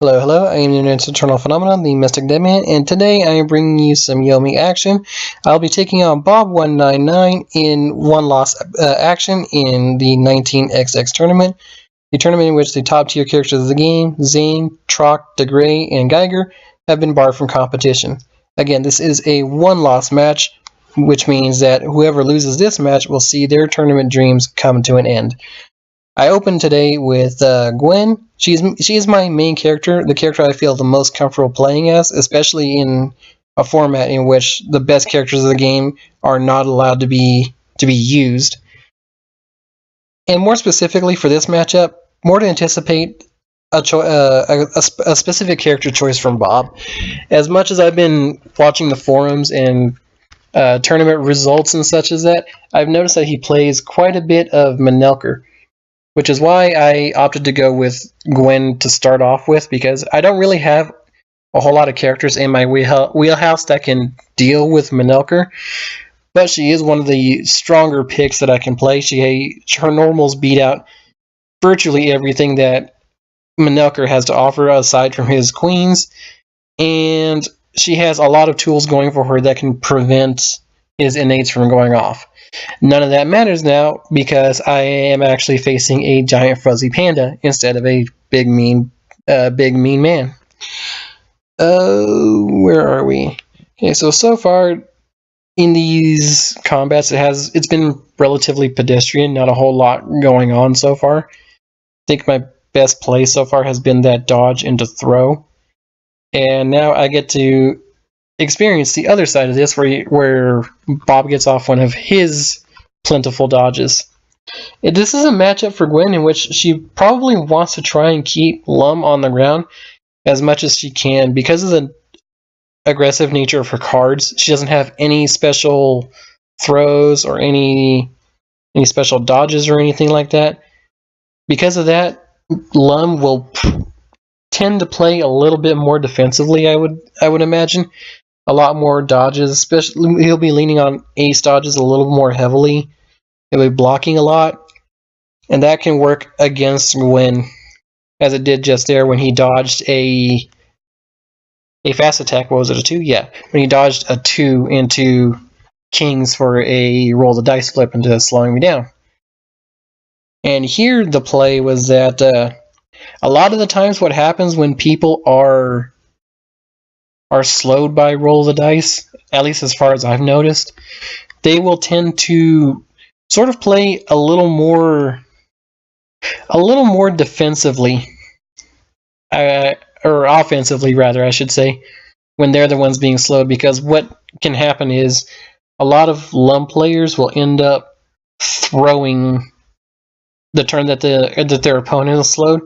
Hello, hello, I am the Internet's Eternal Phenomenon, the Mystic Deadman, and today I am bringing you some Yomi action. I'll be taking on Bob199 in one-loss action in the 19XX tournament, the tournament in which the top-tier characters of the game, Zane, Trock, DeGray, and Geiger, have been barred from competition. Again, this is a one-loss match, which means that whoever loses this match will see their tournament dreams come to an end. I opened today with Gwen. She is my main character, the character I feel the most comfortable playing as, especially in a format in which the best characters of the game are not allowed to be used. And more specifically for this matchup, more to anticipate a specific character choice from Bob. As much as I've been watching the forums and tournament results and such as that, I've noticed that he plays quite a bit of Manelker, which is why I opted to go with Gwen to start off with, because I don't really have a whole lot of characters in my wheelhouse that can deal with Manelker, but she is one of the stronger picks that I can play. Her normals beat out virtually everything that Manelker has to offer aside from his queens, and she has a lot of tools going for her that can prevent his innates from going off. None of that matters now because I am actually facing a giant fuzzy panda instead of a big mean man. Where are we? Okay, so far in these combats, it's been relatively pedestrian. Not a whole lot going on so far. I think my best play so far has been that dodge into throw, and now I get to experience the other side of this, where Bob gets off one of his plentiful dodges. This is a matchup for Gwen in which she probably wants to try and keep Lum on the ground as much as she can. Because of the aggressive nature of her cards, she doesn't have any special throws or any special dodges or anything like that. Because of that, Lum will tend to play a little bit more defensively, I would imagine. A lot more dodges, especially he'll be leaning on ace dodges a little more heavily. He'll be blocking a lot, and that can work against Gwen, as it did just there when he dodged a fast attack. What was it, a 2? Yeah, when he dodged a 2 into kings for a roll the dice flip into slowing me down. And here the play was that a lot of the times what happens when people are slowed by roll the dice, at least as far as I've noticed, they will tend to sort of play a little more defensively, or offensively rather, I should say, when they're the ones being slowed, because what can happen is a lot of Lum players will end up throwing the turn that their opponent is slowed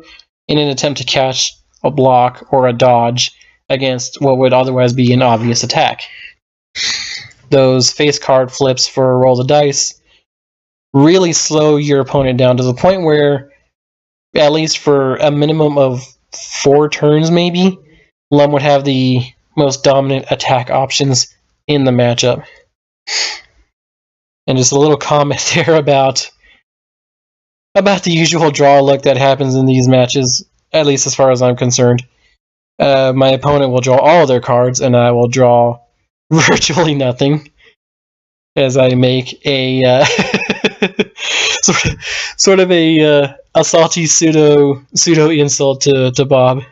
in an attempt to catch a block or a dodge against what would otherwise be an obvious attack. Those face card flips for roll the dice really slow your opponent down to the point where, at least for a minimum of 4 turns maybe, Lum would have the most dominant attack options in the matchup. And just a little comment there about the usual draw look that happens in these matches, at least as far as I'm concerned. My opponent will draw all their cards, and I will draw virtually nothing, as I make a sort of a salty pseudo insult to Bob.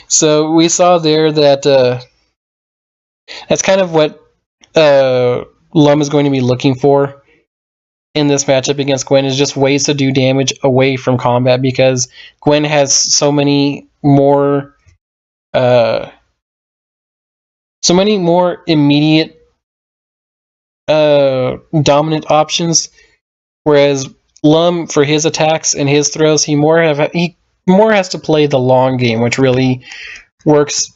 So we saw there that that's kind of what Lum is going to be looking for in this matchup against Gwen, is just ways to do damage away from combat, because Gwen has so many more immediate dominant options, whereas Lum, for his attacks and his throws, he more has to play the long game, which really works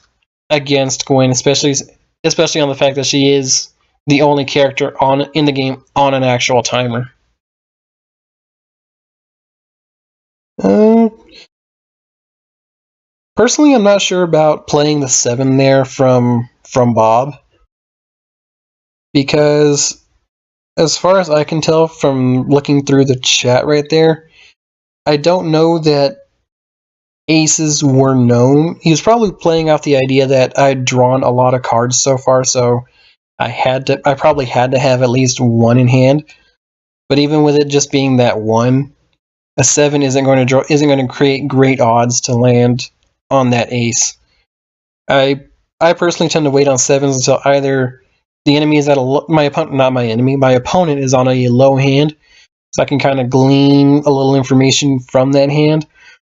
against Gwen, especially on the fact that she is the only character in the game on an actual timer. Personally, I'm not sure about playing the 7 there from Bob, because as far as I can tell from looking through the chat right there, I don't know that aces were known. He was probably playing off the idea that I'd drawn a lot of cards so far, so I probably had to have at least one in hand. But even with it just being that one, a 7 isn't going to create great odds to land on that ace. I personally tend to wait on 7s until either the enemy is at my opponent is on a low hand, so I can kind of glean a little information from that hand,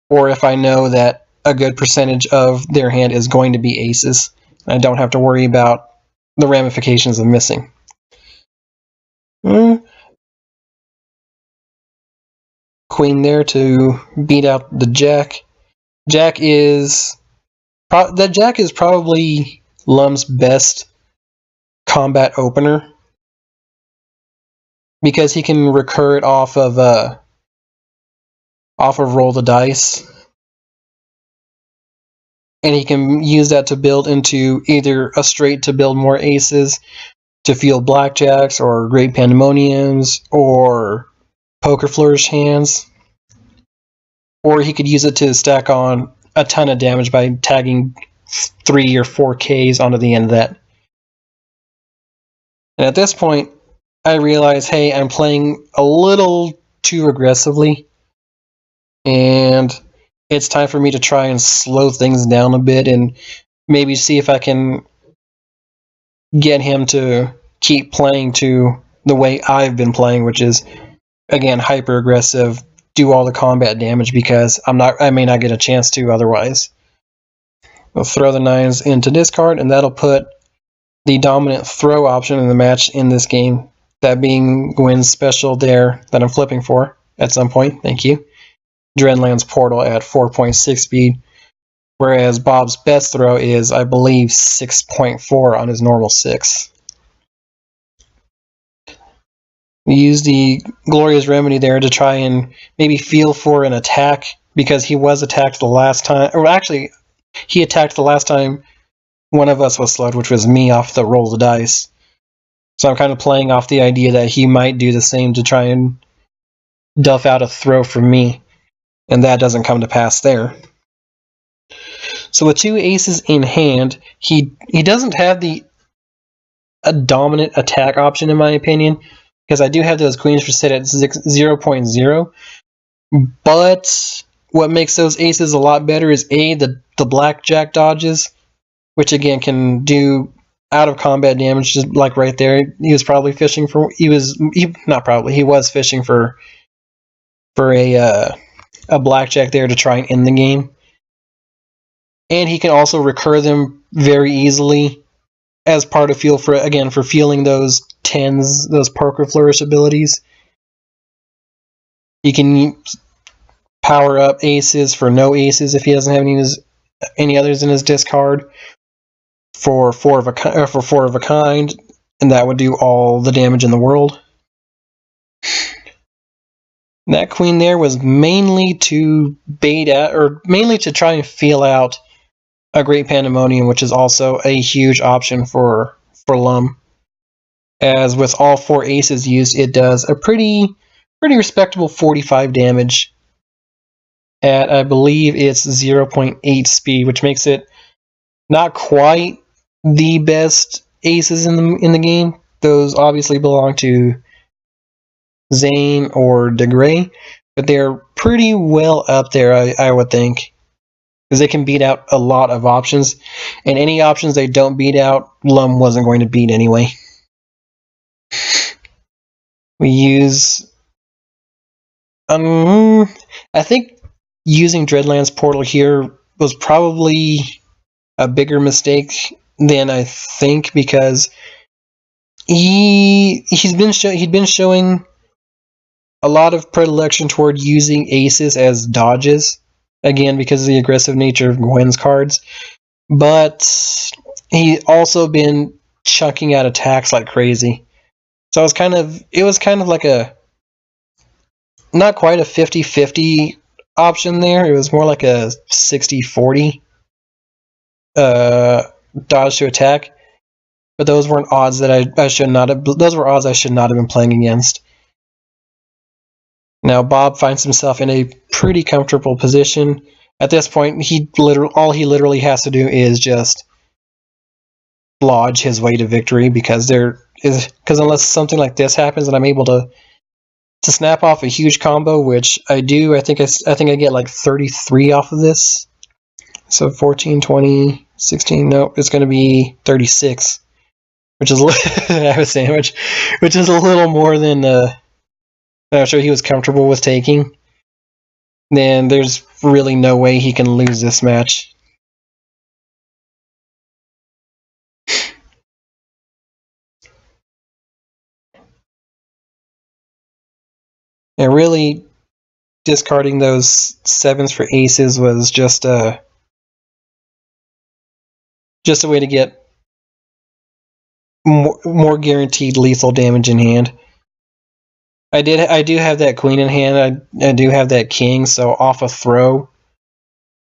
or if I know that a good percentage of their hand is going to be aces, I don't have to worry about the ramifications of missing. Queen there to beat out the jack. Jack is probably Lum's best combat opener, because he can recur it off of roll the dice, and he can use that to build into either a straight to build more aces, to field blackjacks or great pandemoniums or poker flourish hands, or he could use it to stack on a ton of damage by tagging 3 or 4 Ks onto the end of that. And at this point, I realize, hey, I'm playing a little too aggressively, and it's time for me to try and slow things down a bit and maybe see if I can get him to keep playing to the way I've been playing, which is, again, hyper aggressive, do all the combat damage, because I may not get a chance to otherwise. We'll throw the 9s into discard, and that'll put the dominant throw option in the match in this game, that being Gwen's special there that I'm flipping for at some point. Thank you. Dreadlands Portal at 4.6 speed, whereas Bob's best throw is, I believe, 6.4 on his normal 6. We use the Glorious Remedy there to try and maybe feel for an attack, because he was attacked the last time, or actually, he attacked the last time one of us was slowed, which was me off the roll the dice. So I'm kind of playing off the idea that he might do the same to try and duff out a throw from me, and that doesn't come to pass there. So with 2 aces in hand, he doesn't have a dominant attack option, in my opinion, because I do have those queens for set at 0.0, but what makes those aces a lot better is the blackjack dodges, which again can do out of combat damage, just like right there. He was fishing for a blackjack there to try and end the game. And he can also recur them very easily as part of for feeling those 10s, those poker flourish abilities. He can power up aces for no aces if he doesn't have any others in his discard for 4 of a kind, and that would do all the damage in the world. That queen there was mainly to bait out, or mainly to try and feel out a Great Pandemonium, which is also a huge option for Lum. As with all 4 aces used, it does a pretty respectable 45 damage at, I believe it's 0.8 speed, which makes it not quite the best aces in the game. Those obviously belong to Zane or DeGray, but they're pretty well up there, I would think, because they can beat out a lot of options, and any options they don't beat out, Lum wasn't going to beat anyway. We use, I think using Dreadlands Portal here was probably a bigger mistake than I think, because he'd been showing a lot of predilection toward using aces as dodges, again because of the aggressive nature of Gwen's cards, but he also been chunking out attacks like crazy. So it was kind of like not quite a 50-50 option there. It was more like a 60-40 dodge to attack. But those weren't odds that I should not have. Those were odds I should not have been playing against. Now Bob finds himself in a pretty comfortable position At this point, all he literally has to do is just lodge his way to victory, because unless something like this happens and I'm able to snap off a huge combo, which I do, I think I get like 33 off of this. So 14, 20, 16, no, it's going to be 36, which is I have a sandwich, which is a little more than I'm sure he was comfortable with taking. Then there's really no way he can lose this match. And really, discarding those 7s for aces was just a way to get more guaranteed lethal damage in hand. I do have that queen in hand. I do have that king, so off a throw,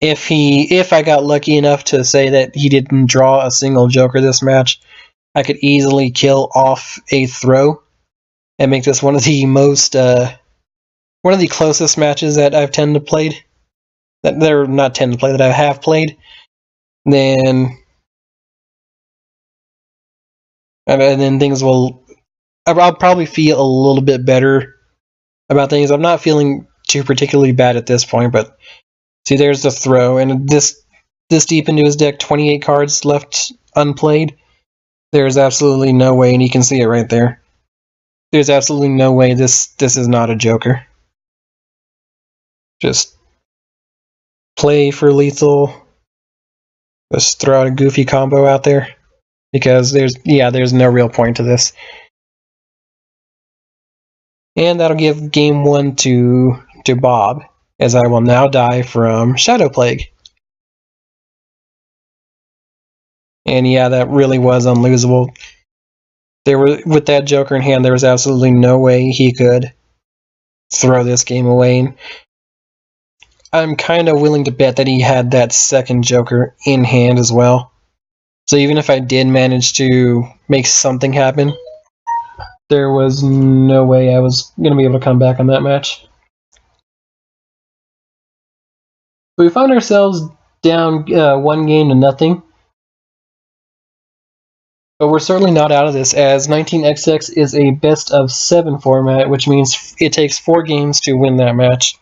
if I got lucky enough to say that he didn't draw a single joker this match, I could easily kill off a throw and make this one of the closest matches that I've played. That I have played. Then things will. I'll probably feel a little bit better about things. I'm not feeling too particularly bad at this point, but see, there's the throw, and this deep into his deck, 28 cards left unplayed. There's absolutely no way, and you can see it right there. There's absolutely no way this is not a joker. Just play for lethal. Just throw out a goofy combo out there, because there's no real point to this. And that'll give game 1 to Bob, as I will now die from Shadow Plague. And yeah, that really was unlosable. With that joker in hand, there was absolutely no way he could throw this game away. I'm kind of willing to bet that he had that second joker in hand as well. So even if I did manage to make something happen, there was no way I was going to be able to come back on that match. We found ourselves down 1 game to nothing. But we're certainly not out of this, as 19XX is a best of 7 format, which means it takes 4 games to win that match.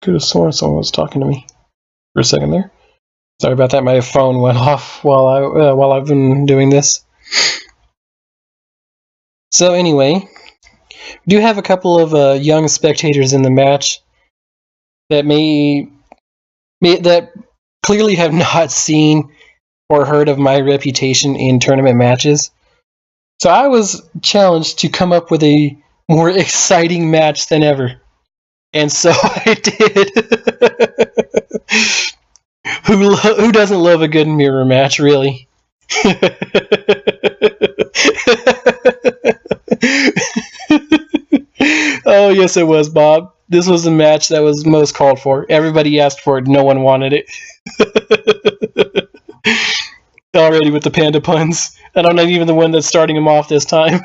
Could have sworn someone was talking to me for a second there. Sorry about that. My phone went off while I've been doing this. So anyway, we do have a couple of young spectators in the match that that clearly have not seen or heard of my reputation in tournament matches. So I was challenged to come up with a more exciting match than ever. And so I did. Who doesn't love a good mirror match, really? Oh, yes, it was, Bob. This was the match that was most called for. Everybody asked for it. No one wanted it. Already with the panda puns. And I'm not even the one that's starting them off this time.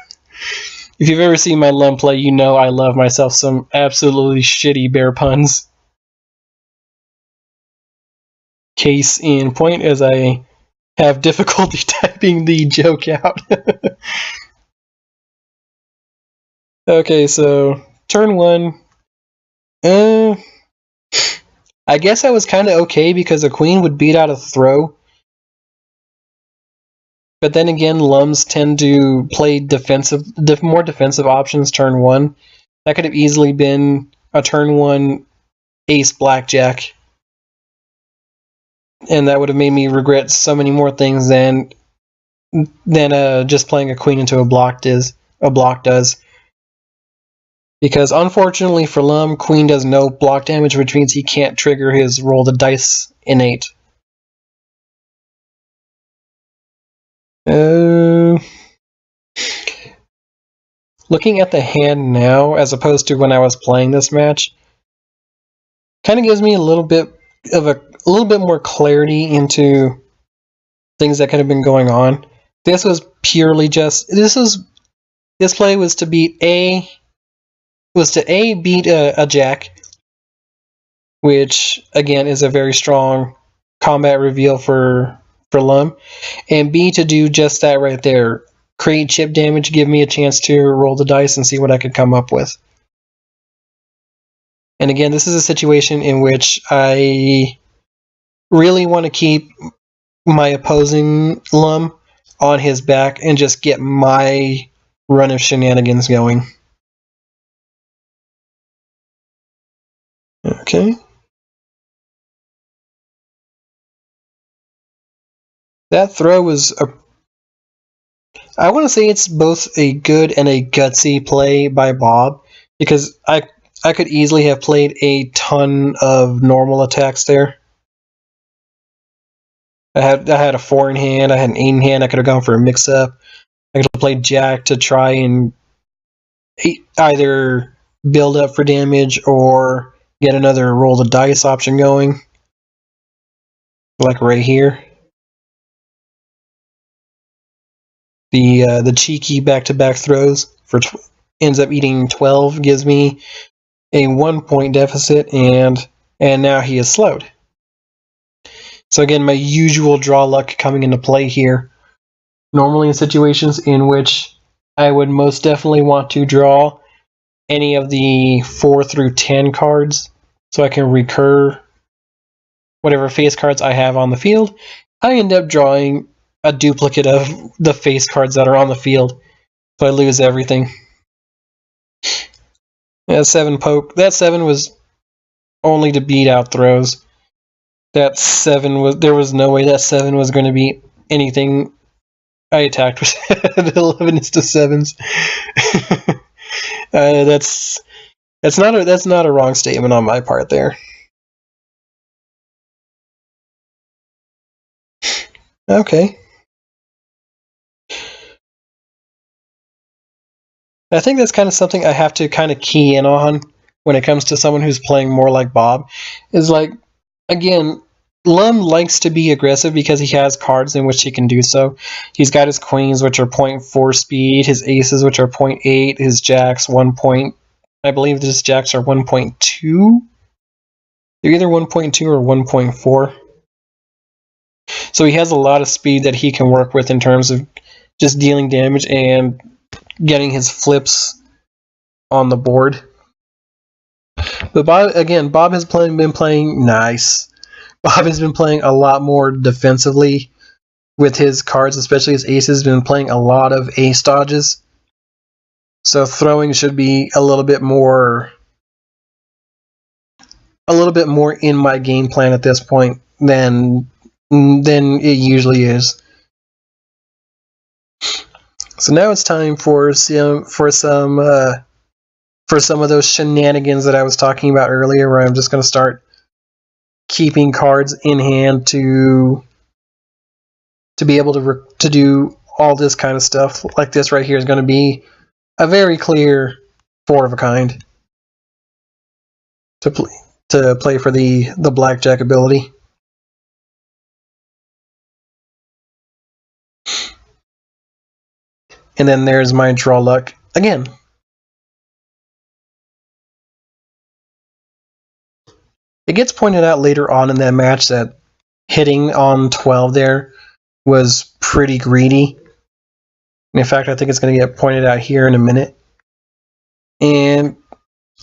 If you've ever seen my Lum play, you know I love myself some absolutely shitty bear puns. Case in point, as I have difficulty typing the joke out. Okay, so turn 1. I guess I was kind of okay because a queen would beat out a throw. But then again, Lums tend to play more defensive options turn 1. That could have easily been a turn 1 ace blackjack. And that would have made me regret so many more things than just playing a queen into a block does. Because unfortunately for Lum, queen does no block damage, which means he can't trigger his roll the dice innate. Looking at the hand now, as opposed to when I was playing this match, kind of gives me a little bit more clarity into things that could have been going on. This was purely just this play was to beat beat a jack, which again is a very strong combat reveal for Lum, and B, to do just that right there. Create chip damage, give me a chance to roll the dice and see what I could come up with. And again, this is a situation in which I really want to keep my opposing Lum on his back and just get my run of shenanigans going. Okay. That throw was I want to say it's both a good and a gutsy play by Bob, because I could easily have played a ton of normal attacks there. I had a 4 in hand, I had an 8 in hand, I could have gone for a mix-up. I could have played Jack to try and either build up for damage or get another roll the dice option going. Like right here. The cheeky back-to-back throws ends up eating 12, gives me a 1-point deficit, and now he is slowed. So again, my usual draw luck coming into play here. Normally in situations in which I would most definitely want to draw any of the 4 through 10 cards so I can recur whatever face cards I have on the field, I end up drawing a duplicate of the face cards that are on the field, so I lose everything. Yeah, 7 poke. That 7 was only to beat out throws. That 7 was, there was no way that 7 was going to beat anything I attacked with. The 11 is to 7s. That's not a wrong statement on my part there. Okay. I think that's kind of something I have to kind of key in on when it comes to someone who's playing more like Bob. Is like, again, Lum likes to be aggressive because he has cards in which he can do so. He's got his queens, which are 0.4 speed, his aces, which are 0.8, his jacks, 1 point. I believe his jacks are 1.2. They're either 1.2 or 1.4. So he has a lot of speed that he can work with in terms of just dealing damage and getting his flips on the board. But Bob has been playing nice. Bob has been playing a lot more defensively with his cards, especially his aces. Been playing a lot of ace dodges. So throwing should be a little bit more in my game plan at this point than it usually is. So now it's time for some of those shenanigans that I was talking about earlier, where I'm just going to start keeping cards in hand to be able to do all this kind of stuff. Like this right here is going to be a very clear 4 of a kind to play for the blackjack ability. And then there's my draw luck again. It gets pointed out later on in that match that hitting on 12 there was pretty greedy. And in fact, I think it's going to get pointed out here in a minute. And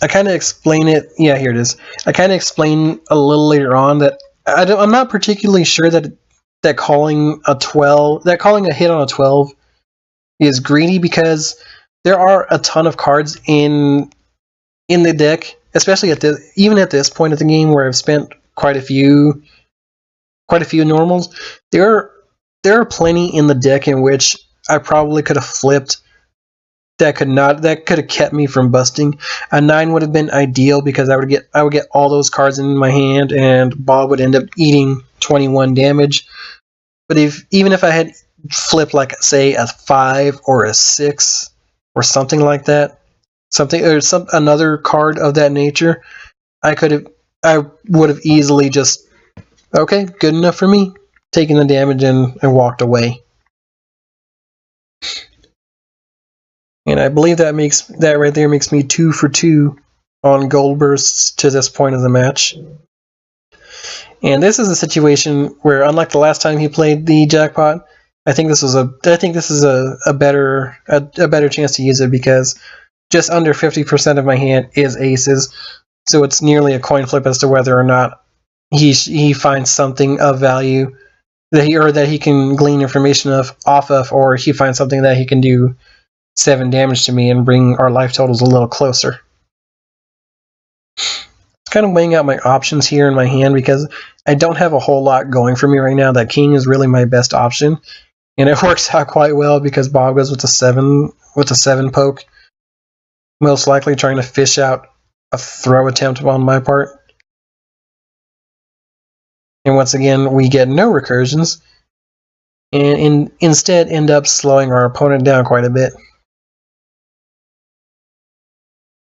I kind of explain it. Yeah, here it is. I kind of explain a little later on that I'm not particularly sure that calling a hit on a 12 is greedy, because there are a ton of cards in the deck, especially even at this point of the game where I've spent quite a few normals. There are plenty in the deck in which I probably could have flipped that could have kept me from busting. A 9 would have been ideal because I would get all those cards in my hand and Bob would end up eating 21 damage. But even if I had flipped, like, say, a 5 or a 6 or something like that, another card of that nature, I would have easily just, okay, good enough for me. taken the damage and walked away. And I believe that right there makes me 2 for 2 on gold bursts to this point of the match. And this is a situation where, unlike the last time he played the jackpot, I think this is a better chance to use it, because just under 50% of my hand is aces, so it's nearly a coin flip as to whether or not he finds something of value that he can glean information off of, or he finds something that he can do 7 damage to me and bring our life totals a little closer. Kind of weighing out my options here in my hand, because I don't have a whole lot going for me right now. That king is really my best option, and it works out quite well because Bob goes with the 7 poke, most likely trying to fish out a throw attempt on my part. And once again, we get no recursions, and instead end up slowing our opponent down quite a bit.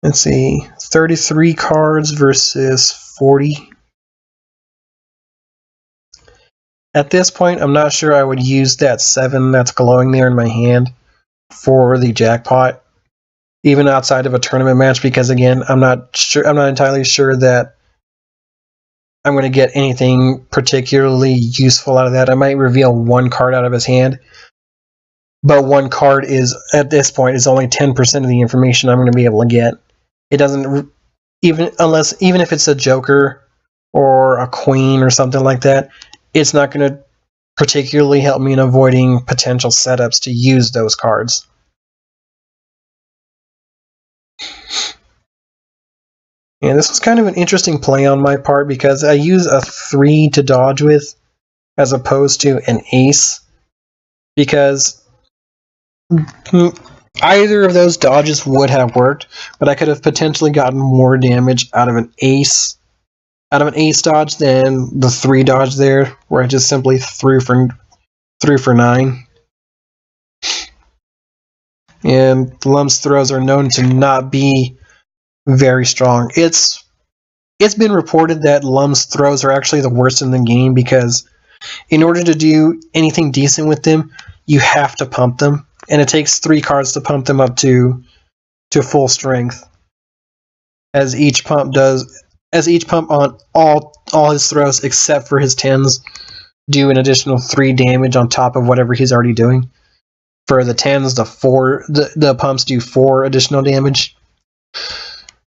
Let's see, 33 cards versus 40. At this point, I'm not sure I would use that 7 that's glowing there in my hand for the jackpot, even outside of a tournament match, because again, I'm not entirely sure that I'm going to get anything particularly useful out of that. I might reveal 1 card out of his hand, but 1 card is, at this point, is only 10% of the information I'm going to be able to get. It doesn't, even if it's a joker or a queen or something like that, it's not going to particularly help me in avoiding potential setups to use those cards. And this was kind of an interesting play on my part, because I use a 3 to dodge with as opposed to an ace, because either of those dodges would have worked, but I could have potentially gotten more damage out of an ace dodge than the 3 dodge there, where I just simply threw for 9. And Lum's throws are known to not be very strong. It's been reported that Lum's throws are actually the worst in the game, because in order to do anything decent with them, you have to pump them, and it takes 3 cards to pump them up to full strength. As each pump on all his throws except for his 10s do an additional 3 damage on top of whatever he's already doing. For the 10s, the pumps do 4 additional damage.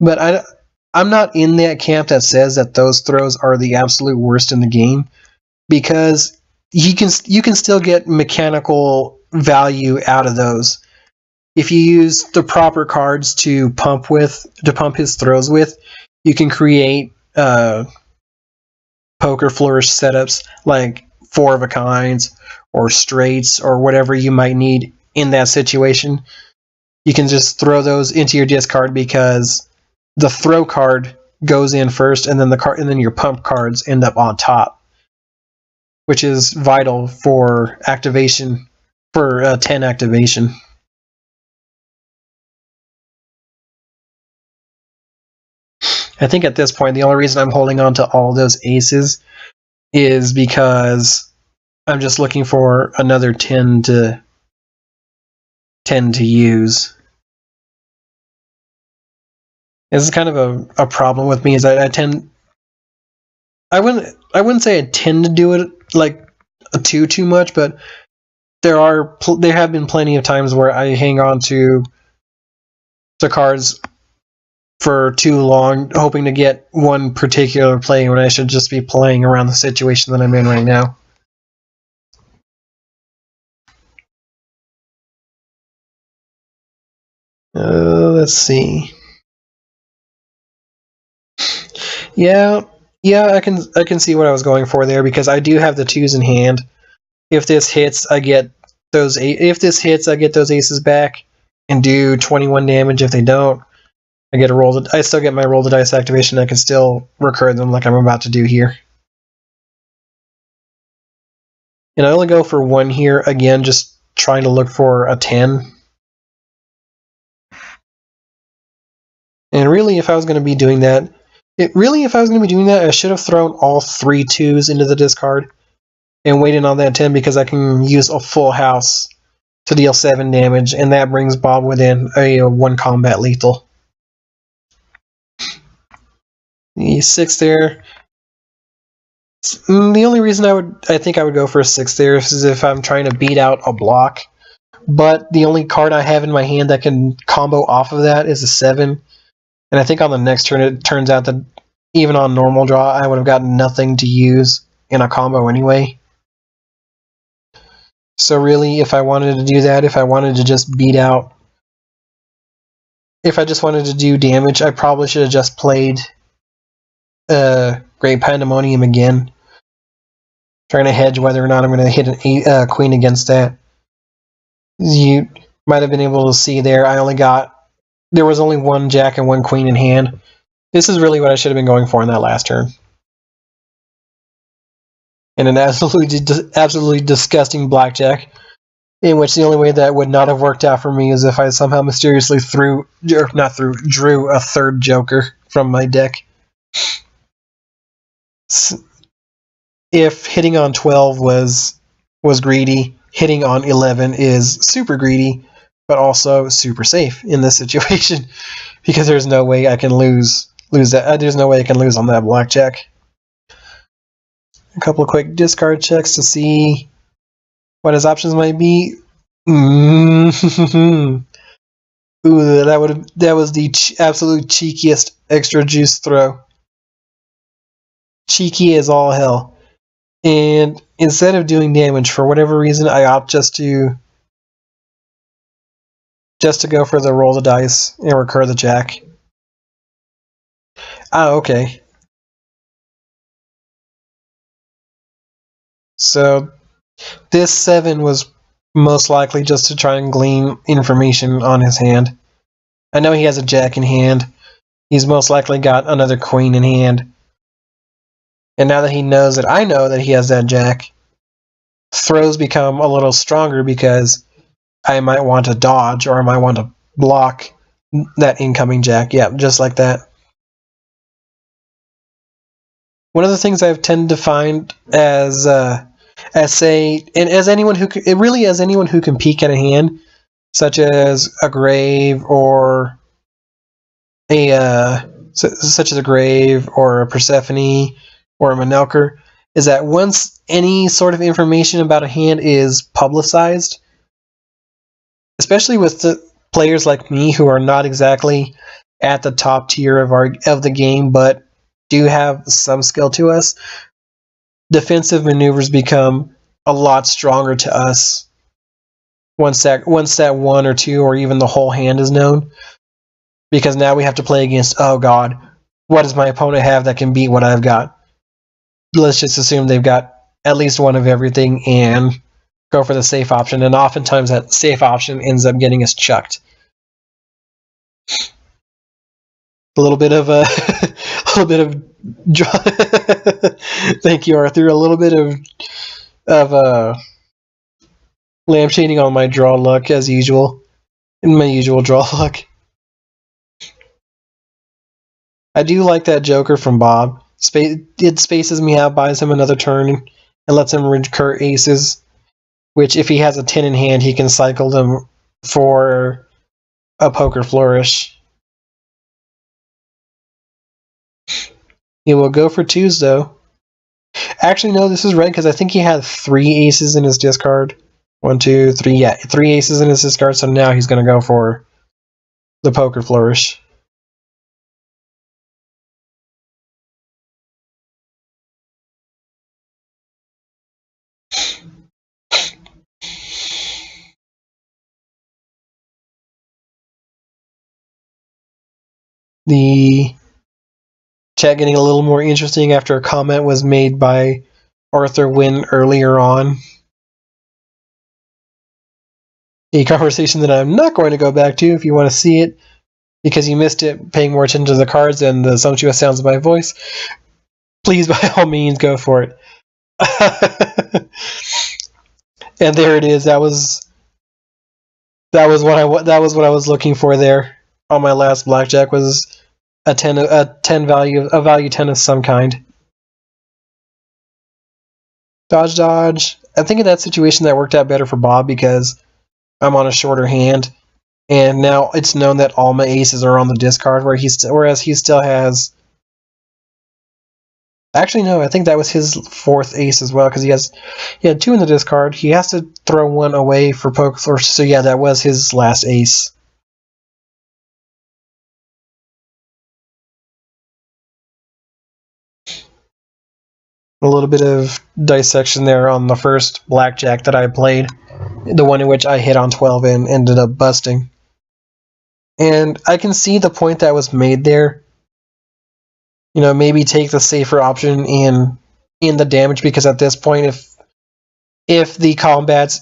But I'm not in that camp that says that those throws are the absolute worst in the game, because you can still get mechanical value out of those. If you use the proper cards to pump his throws with, you can create poker flourish setups like 4 of a kinds or straights or whatever you might need in that situation. You can just throw those into your discard, because the throw card goes in first, and then your pump cards end up on top, which is vital for activation, for 10 activation. I think at this point, the only reason I'm holding on to all those aces is because I'm just looking for another 10 to use. This is kind of a problem with me, is I wouldn't say I tend to do it like too much, but there have been plenty of times where I hang on to cards for too long, hoping to get one particular play when I should just be playing around the situation that I'm in right now. Let's see. Yeah, I can see what I was going for there, because I do have the 2s in hand. If this hits, I get those aces back and do 21 damage. If they don't, I still get my roll the dice activation. I can still recur them like I'm about to do here. And I only go for 1 here, again, just trying to look for a 10. And really, if I was going to be doing that, I should have thrown all 3 2s into the discard. and waiting on that 10 because I can use a full house to deal 7 damage, and that brings Bob within a 1 combat lethal. The 6 there. The only reason I think I would go for a 6 there is if I'm trying to beat out a block. But the only card I have in my hand that can combo off of that is a 7. And I think on the next turn it turns out that even on normal draw I would have gotten nothing to use in a combo anyway. So really, if I wanted to do that, if I wanted to just beat out, if I just wanted to do damage, I probably should have just played Great Pandemonium again. Trying to hedge whether or not I'm going to hit a queen against that. You might have been able to see there, there was only 1 jack and 1 queen in hand. This is really what I should have been going for in that last turn. And an absolutely disgusting blackjack, in which the only way that would not have worked out for me is if I somehow mysteriously drew a 3rd joker from my deck. If hitting on 12 was greedy, hitting on 11 is super greedy, but also super safe in this situation, because there's no way I can lose that. There's no way I can lose on that blackjack. A couple of quick discard checks to see what his options might be. Ooh, that was the absolute cheekiest extra juice throw. Cheeky as all hell. And instead of doing damage, for whatever reason, I opt just to go for the roll the dice and recur the jack. Okay. So this 7 was most likely just to try and glean information on his hand. I know he has a jack in hand. He's most likely got another queen in hand. And now that he knows that I know that he has that jack, throws become a little stronger because I might want to dodge or I might want to block that incoming jack. Yeah, just like that. One of the things I've tended to find as anyone who can peek at a hand, such as a grave or a Persephone or a Manelker, is that once any sort of information about a hand is publicized, especially with the players like me who are not exactly at the top tier of the game, but do have some skill to us, defensive maneuvers become a lot stronger to us once that 1 or 2 or even the whole hand is known, because now we have to play against, oh god, what does my opponent have that can beat what I've got? Let's just assume they've got at least one of everything and go for the safe option, and oftentimes that safe option ends up getting us chucked. A little bit of thank you, Arthur. A little bit of lampshading on my draw luck as usual. In my usual draw luck. I do like that joker from Bob. It spaces me out, buys him another turn, and lets him recur aces, which if he has a 10 in hand, he can cycle them for a poker flourish. He will go for 2s, though. Actually, no, this is right, because I think he had 3 aces in his discard. 1, 2, 3, yeah, 3 aces in his discard, so now he's going to go for the poker flourish. The chat getting a little more interesting after a comment was made by Arthur Wynn earlier on. A conversation that I'm not going to go back to if you want to see it, because you missed it paying more attention to the cards and the sumptuous sounds of my voice. Please, by all means, go for it. And there it is. That was what I was looking for there on my last blackjack, was a value 10 of some kind. Dodge, dodge. I think in that situation that worked out better for Bob because I'm on a shorter hand, and now it's known that all my aces are on the discard, whereas he still has. Actually, no, I think that was his fourth ace as well because he had 2 in the discard. He has to throw 1 away for poke. So yeah, that was his last ace. A little bit of dissection there on the first blackjack that I played, the one in which I hit on 12 and ended up busting. And I can see the point that was made there. You know, maybe take the safer option in the damage because at this point, if the combats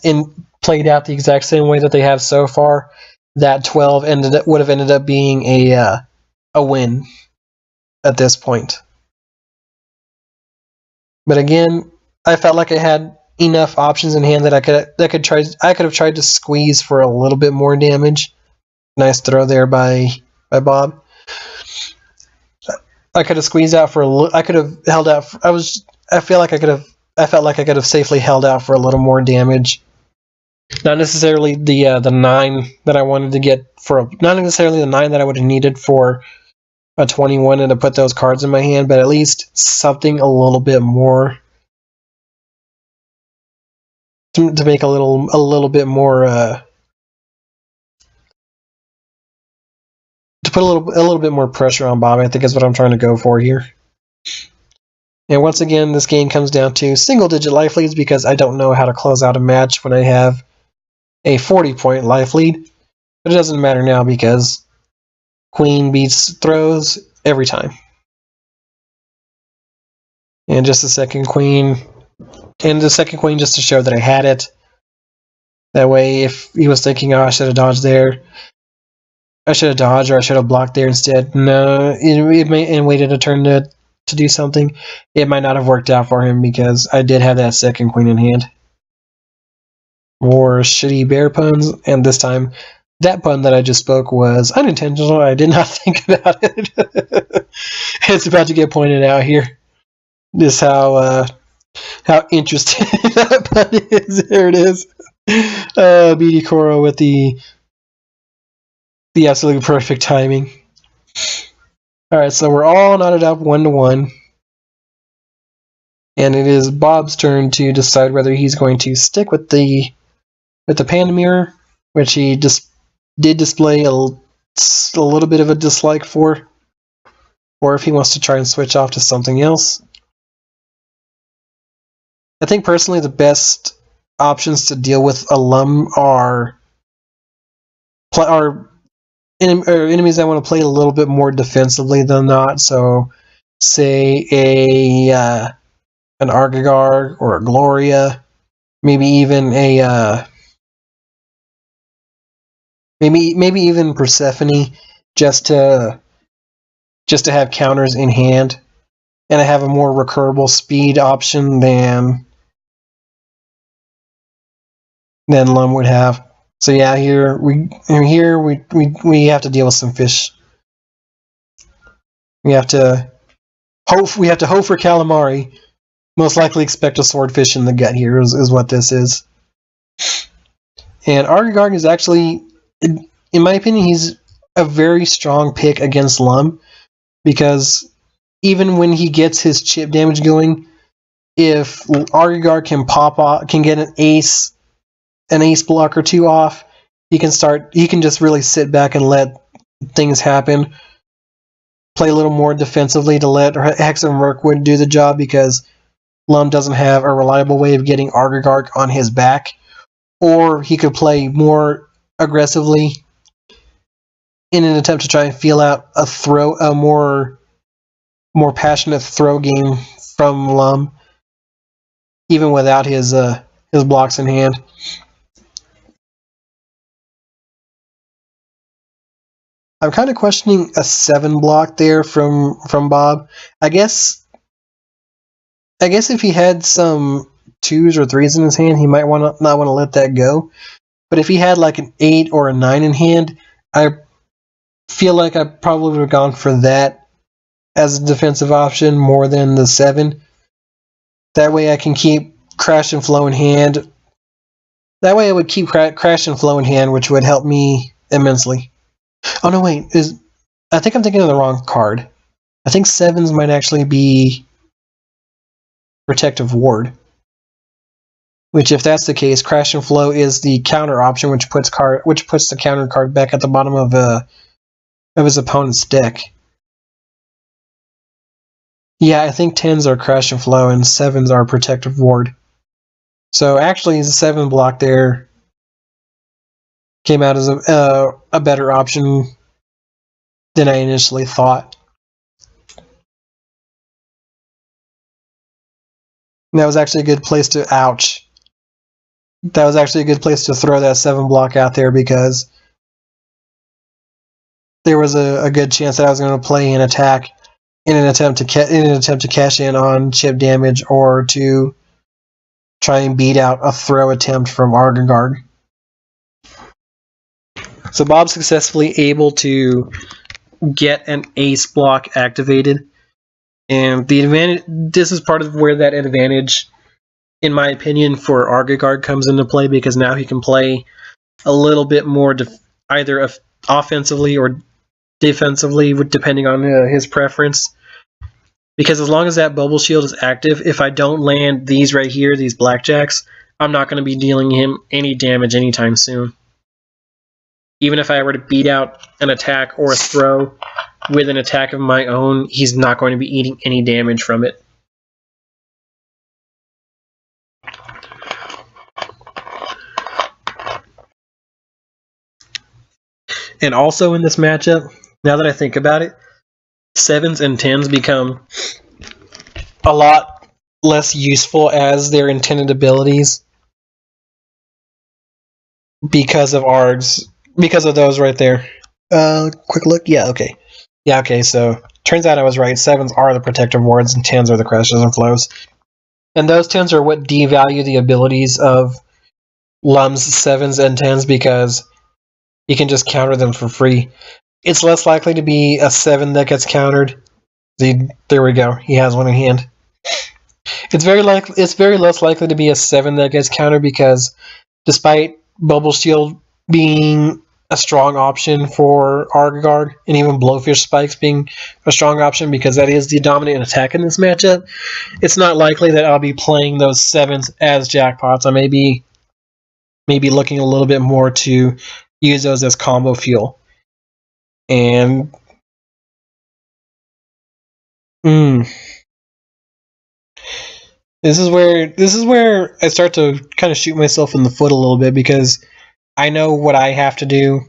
played out the exact same way that they have so far, that 12 would have ended up being a win at this point. But again, I felt like I had enough options in hand that I could have tried to squeeze for a little bit more damage. Nice throw there by Bob. I could have squeezed out for I could have held out. I felt like I could have safely held out for a little more damage. Not necessarily the 9 that I wanted to get not necessarily the 9 that I would have needed for a 21 and to put those cards in my hand, but at least something a little bit more to make a little bit more to put a little bit more pressure on Bob. I think is what I'm trying to go for here. And once again, this game comes down to single-digit life leads because I don't know how to close out a match when I have a 40-point life lead. But it doesn't matter now because Queen beats throws every time. And just the second Queen. And the second Queen just to show that I had it. That way, if he was thinking, oh, I should have dodged there, I should have dodged or I should have blocked there instead. No, and waited a turn to do something. It might not have worked out for him because I did have that second Queen in hand. More shitty bear puns, and this time that pun that I just spoke was unintentional. I did not think about it. It's about to get pointed out here. Just how interesting that pun is. There it is. BD Koro with the absolutely perfect timing. Alright, so we're all knotted up 1-1. And it is Bob's turn to decide whether he's going to stick with the Panda Mirror, which he just did display a little bit of a dislike for, or if he wants to try and switch off to something else. I think personally the best options to deal with alum are enemies that want to play a little bit more defensively than not. So, say an Argagar or a Gloria, maybe even a maybe even Persephone, just to have counters in hand, and I have a more recurable speed option than Lum would have. So yeah, here we have to deal with some fish. We have to hope for calamari. Most likely expect a swordfish in the gut here is what this is. And Argagarg is actually, in my opinion, he's a very strong pick against Lum, because even when he gets his chip damage going, if Argagarg can get an ace block or 2 off, he can just really sit back and let things happen. Play a little more defensively to let Hex and Mirkwood do the job, because Lum doesn't have a reliable way of getting Argagarg on his back. Or he could play more aggressively in an attempt to try and feel out a more passionate throw game from Lum, even without his blocks in hand. I'm kind of questioning a 7 block there from Bob. I guess if he had some 2s or 3s in his hand, he might not want to let that go. But if he had like an 8 or a 9 in hand, I feel like I probably would have gone for that as a defensive option more than the 7. That way I can keep Crash and Flow in hand. That way I would keep Crash and Flow in hand, which would help me immensely. Oh no, wait, I think I'm thinking of the wrong card. I think 7s might actually be Protective Ward. Which, if that's the case, Crash and Flow is the counter option, which puts the counter card back at the bottom of his opponent's deck. Yeah, I think 10s are Crash and Flow and 7s are Protective Ward. So actually, the 7 block there came out as a better option than I initially thought. And that was actually a good place to ouch. That was actually a good place to throw that 7 block out there because there was a good chance that I was going to play an attack in an attempt to cash in on chip damage or to try and beat out a throw attempt from Argagard. So Bob's successfully able to get an ace block activated, and the advantage. This is part of where that advantage, in my opinion, for Argagard comes into play because now he can play a little bit more either offensively or defensively, depending on his preference. Because as long as that bubble shield is active, if I don't land these right here, these blackjacks, I'm not going to be dealing him any damage anytime soon. Even if I were to beat out an attack or a throw with an attack of my own, he's not going to be eating any damage from it. And also in this matchup, now that I think about it, 7s and 10s become a lot less useful as their intended abilities because of ARGs, because of those right there. Quick look. Yeah, okay, so turns out I was right. 7s are the Protective Wards and 10s are the Crashes and Flows. And those 10s are what devalue the abilities of Lum's 7s and 10s because you can just counter them for free. It's less likely to be a 7 that gets countered. There we go. He has one in hand. It's very less likely to be a 7 that gets countered because despite Bubble Shield being a strong option for Argagard and even Blowfish Spikes being a strong option because that is the dominant attack in this matchup, it's not likely that I'll be playing those 7s as jackpots. I may be looking a little bit more to use those as combo fuel. And this is where I start to kind of shoot myself in the foot a little bit because I know what I have to do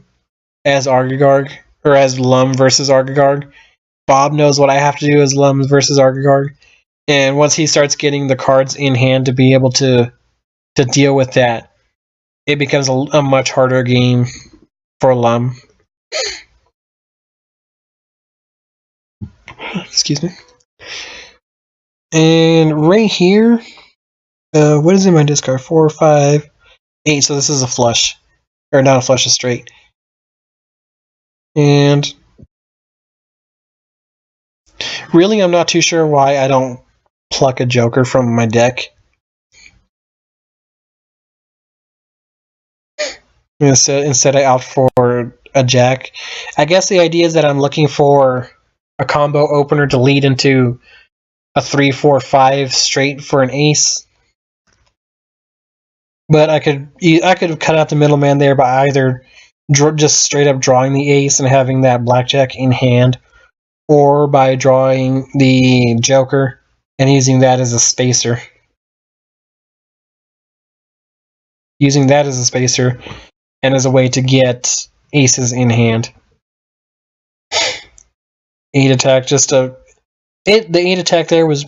as Argagard or as Lum versus Argagard. Bob knows what I have to do as Lum versus Argagard. And once he starts getting the cards in hand to be able to deal with that, it becomes a much harder game for Lum. Excuse me. And right here, what is in my discard? 4, 5, 8. So this is a flush. Or not a flush, a straight. And really, I'm not too sure why I don't pluck a Joker from my deck. Instead I opt for a Jack. I guess the idea is that I'm looking for a combo opener to lead into a 3, 4, 5 straight for an ace. But I could cut out the middleman there by either just straight up drawing the ace and having that blackjack in hand, or by drawing the Joker and using that as a spacer. Using that as a spacer and as a way to get aces in hand. 8 attack, the 8 attack there was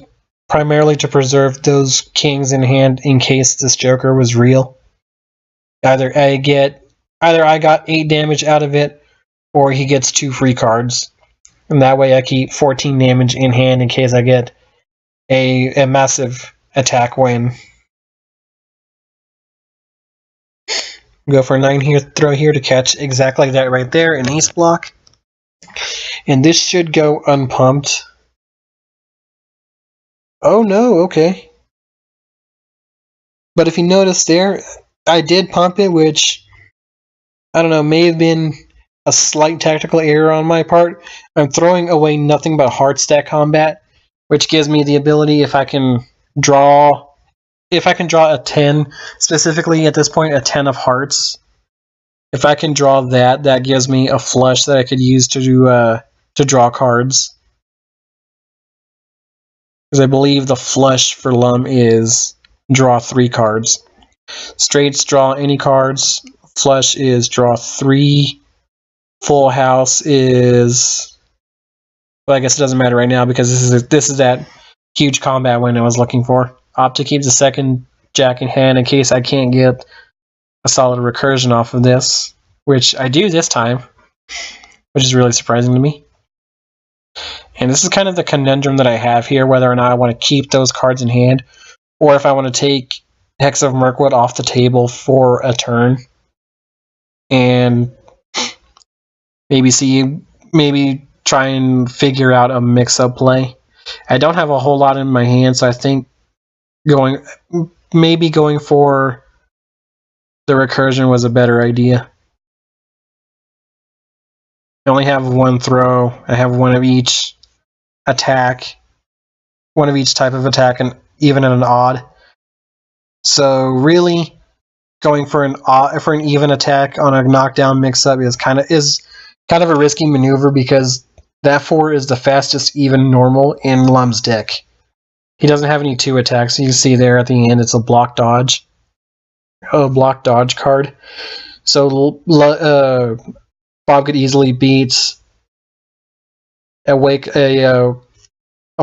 primarily to preserve those kings in hand in case this Joker was real. Either I got 8 damage out of it, or he gets 2 free cards. And that way I keep 14 damage in hand in case I get a massive attack win. Go for a 9 here, throw here to catch exactly that right there, an ace block. And this should go unpumped. Oh no, okay. But if you notice there, I did pump it, which, I don't know, may have been a slight tactical error on my part. I'm throwing away nothing but hard stack combat, which gives me the ability, if I can draw a 10, specifically at this point a 10 of hearts, if I can draw that, that gives me a flush that I could use to draw cards. Because I believe the flush for Lum is draw 3 cards. Straights draw any cards. Flush is draw 3. Full house is, well, I guess it doesn't matter right now because this is that huge combat win I was looking for. Opt to keep the second jack in hand in case I can't get a solid recursion off of this, which I do this time, which is really surprising to me. And this is kind of the conundrum that I have here, whether or not I want to keep those cards in hand, or if I want to take Hex of Mirkwood off the table for a turn, and maybe try and figure out a mix-up play. I don't have a whole lot in my hand, so I think going for the recursion was a better idea. I only have one throw. I have one of each attack, one of each type of attack, and even in an odd. So really, going for an even attack on a knockdown mix-up is kind of a risky maneuver because that 4 is the fastest even normal in Lum's deck. He doesn't have any 2 attacks. You see there at the end, it's a block dodge. A block dodge card. So Bob could easily beat a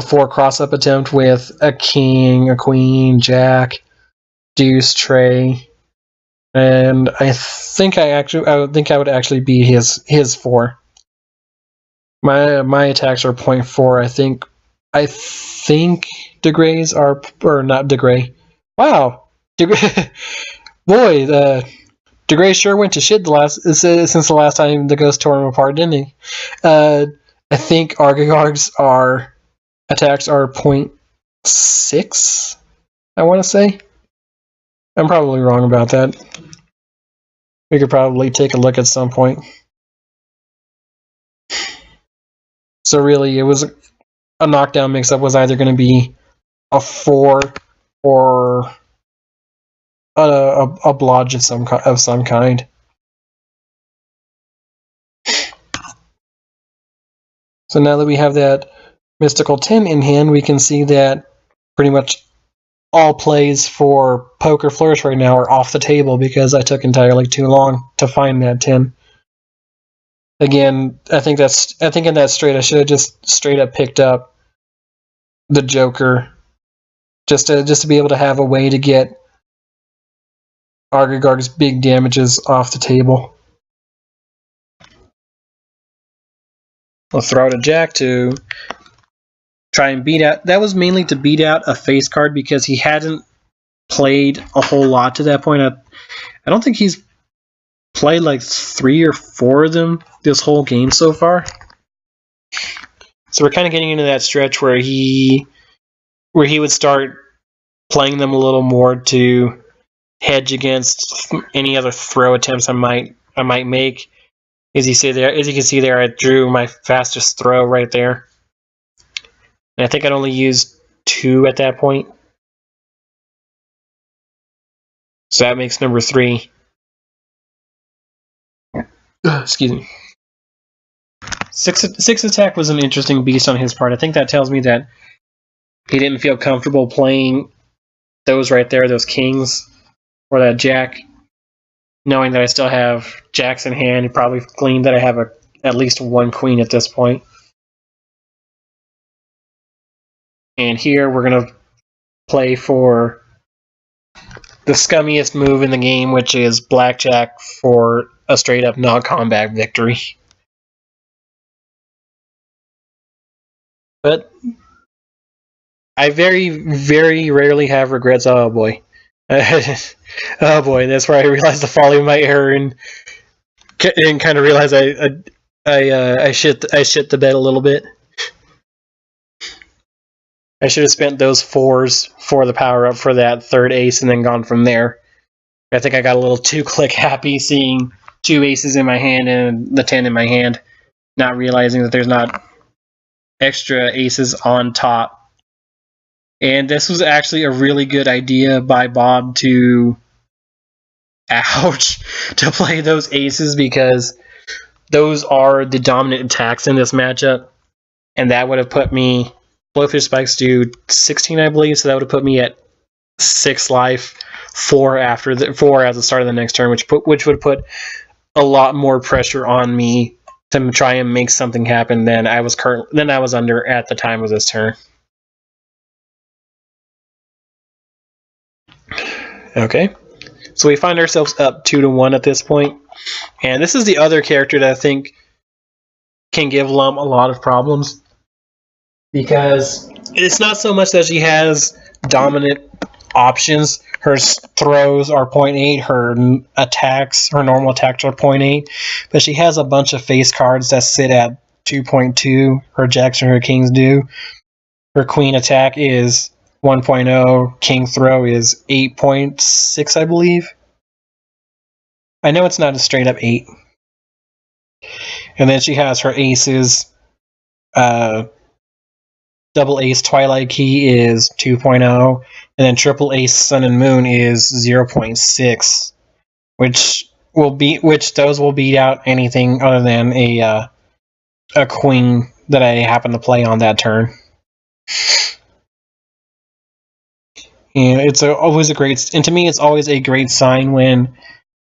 4 cross-up attempt with a king, a queen, jack, deuce, trey, and I think I would actually beat his 4. My attacks are 0.4. I think Degray's are, or not Degray. Wow, boy, Degray sure went to shit since the last time the Ghost tore him apart, didn't he? I think Argigarg's attacks are 0.6. I want to say. I'm probably wrong about that. We could probably take a look at some point. So really, it was a knockdown mix-up was either going to be a 4 or a blodge of some kind. So now that we have that Mystical 10 in hand, we can see that pretty much all plays for Poker Flourish right now are off the table because I took entirely too long to find that 10. Again, I think in that straight I should have just straight up picked up the Joker just to be able to have a way to get Argigarg's big damages off the table. I'll throw out a jack to try and beat out. That was mainly to beat out a face card because he hadn't played a whole lot to that point. I don't think he's played like 3 or 4 of them this whole game so far. So we're kind of getting into that stretch where he would start playing them a little more to hedge against any other throw attempts I might make. As you can see there, I drew my fastest throw right there. And I think I'd only used 2 at that point. So that makes number 3. Excuse me. 6 attack was an interesting beast on his part. I think that tells me that he didn't feel comfortable playing those right there, those kings, or that jack. Knowing that I still have jacks in hand, he probably gleaned that I have at least 1 queen at this point. And here we're going to play for the scummiest move in the game, which is blackjack for a straight-up non-combat victory. But I very, very rarely have regrets. Oh boy. Oh boy, that's where I realized the folly of my error and kind of realized I shit the bed a little bit. I should have spent those 4s for the power up for that third ace and then gone from there. I think I got a little too click happy seeing 2 aces in my hand and the 10 in my hand, not realizing that there's not extra aces on top. And this was actually a really good idea by Bob to play those aces, because those are the dominant attacks in this matchup, and that would have put me, Blowfish Spikes do 16, I believe, so that would have put me at 6 life, 4 at the start of the next turn, which would put a lot more pressure on me to try and make something happen than I was under at the time of this turn. Okay, so we find ourselves up 2-1 at this point, and this is the other character that I think can give Lum a lot of problems, because it's not so much that she has dominant options. Her throws are 0.8, her attacks, her normal attacks are 0.8, but she has a bunch of face cards that sit at 2.2. Her jacks and her kings do. Her queen attack is 1.0, king throw is 8.6, I believe. I know it's not a straight up 8. And then she has her aces. Double ace Twilight Key is 2.0, and then triple ace Sun and Moon is 0.6, which those will beat out anything other than a queen that I happen to play on that turn. And it's always a great, and to me it's always a great sign when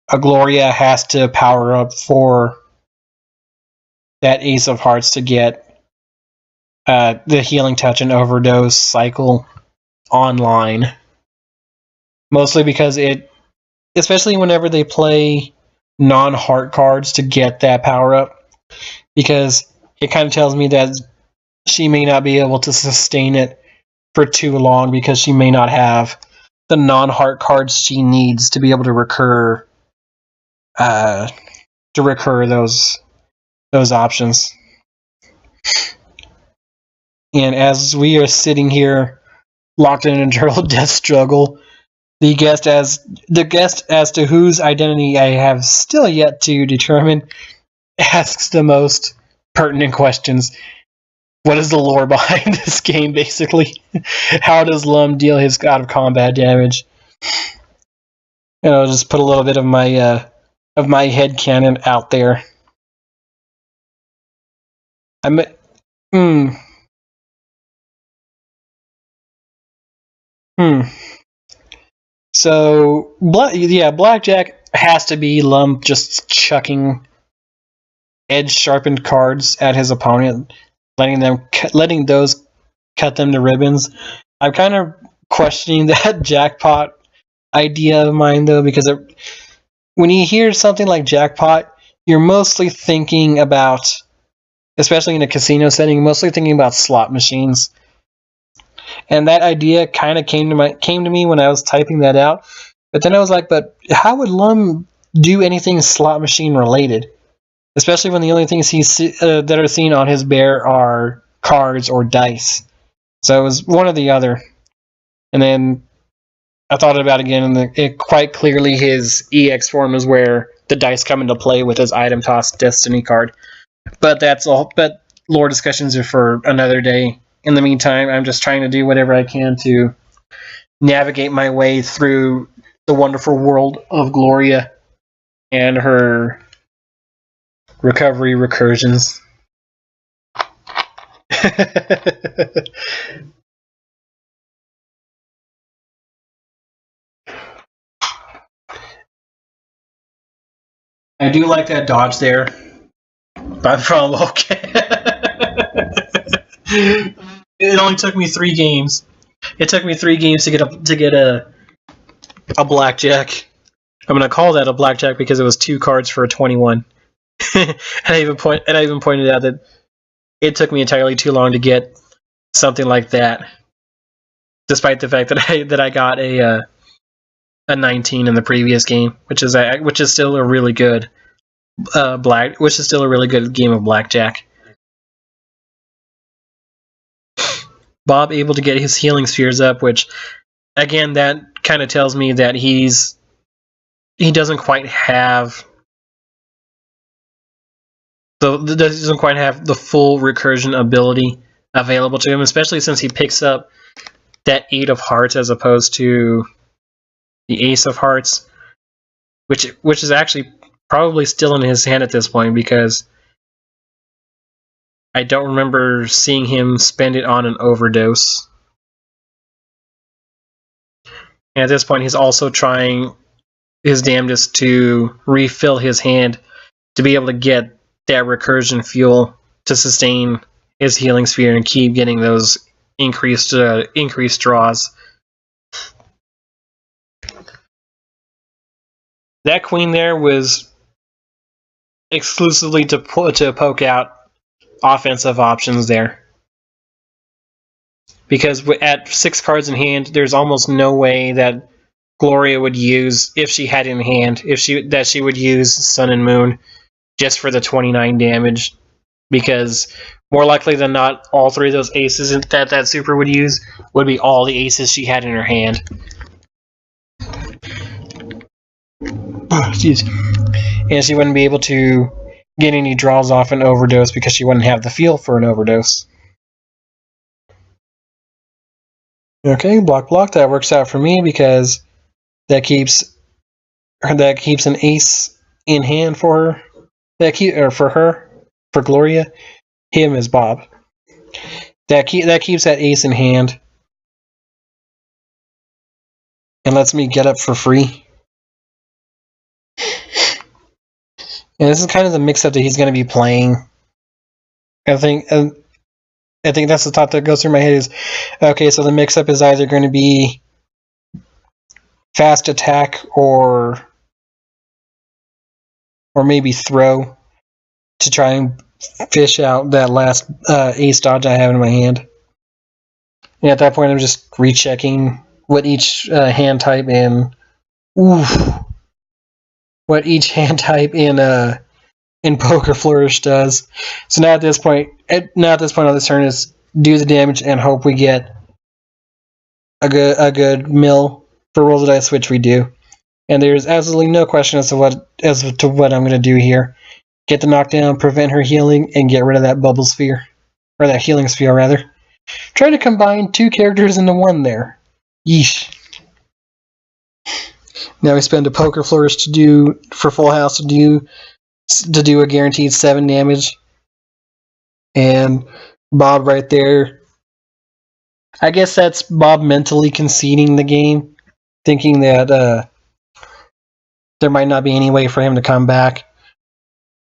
a Gloria has to power up for that Ace of Hearts to get the Healing Touch and Overdose cycle online. Mostly because especially whenever they play non-heart cards to get that power up, because it kind of tells me that she may not be able to sustain it for too long, because she may not have the non-heart cards she needs to be able to recur those options. And as we are sitting here locked in an eternal death struggle, the guest as to whose identity I have still yet to determine asks the most pertinent questions. What is the lore behind this game, basically? How does Lum deal his out of combat damage? And I'll just put a little bit of my headcanon out there. So, Blackjack has to be Lum just chucking edge-sharpened cards at his opponent, letting those cut them to ribbons. I'm kind of questioning that jackpot idea of mine, though, because when you hear something like jackpot, you're mostly thinking about, especially in a casino setting, mostly thinking about slot machines. And that idea kind of came to me when I was typing that out. But then I was like, but how would Lum do anything slot machine related? Especially when the only things that are seen on his bear are cards or dice. So it was one or the other. And then I thought about it again, and quite clearly his EX form is where the dice come into play with his item toss destiny card. But that's all. But lore discussions are for another day. In the meantime, I'm just trying to do whatever I can to navigate my way through the wonderful world of Gloria and her recovery recursions. I do like that dodge there, but I'm probably okay. It only took me 3 games. It took me 3 games to get a blackjack. I'm gonna call that a blackjack because it was 2 cards for a 21. and I even pointed out that it took me entirely too long to get something like that, despite the fact that I got a 19 in the previous game, which is still a really good game of blackjack. Bob able to get his healing spheres up, which, again, that kind of tells me that he doesn't quite have the full recursion ability available to him, especially since he picks up that 8 of hearts as opposed to the ace of hearts, which is actually probably still in his hand at this point, because I don't remember seeing him spend it on an overdose. And at this point, he's also trying his damnedest to refill his hand to be able to get that recursion fuel to sustain his healing sphere and keep getting those increased draws. That queen there was exclusively to poke out offensive options there, because at 6 cards in hand, there's almost no way that Gloria would use, if she had it in hand, that she would use Sun and Moon just for the 29 damage, because more likely than not, all 3 of those aces that super would use would be all the aces she had in her hand. Jeez. And she wouldn't be able to get any draws off an overdose because she wouldn't have the feel for an overdose. Okay, block. That works out for me because that keeps an ace in hand for her. For Gloria. Him is Bob. That keeps that ace in hand and lets me get up for free. And this is kind of the mix-up that he's going to be playing. I think that's the thought that goes through my head is, okay, so the mix-up is either going to be fast attack or maybe throw to try and fish out that last ace dodge I have in my hand. And at that point, I'm just rechecking what each hand type in Poker Flourish does. So now at this point on this turn is do the damage and hope we get a good mill for rolls of dice, which we do. And there's absolutely no question as to what I'm going to do here. Get the knockdown, prevent her healing, and get rid of that bubble sphere. Or that healing sphere, rather. Try to combine 2 characters into 1 there. Yeesh. Now we spend a Poker Flourish for Full House to do a guaranteed 7 damage. And Bob right there. I guess that's Bob mentally conceding the game, thinking that there might not be any way for him to come back.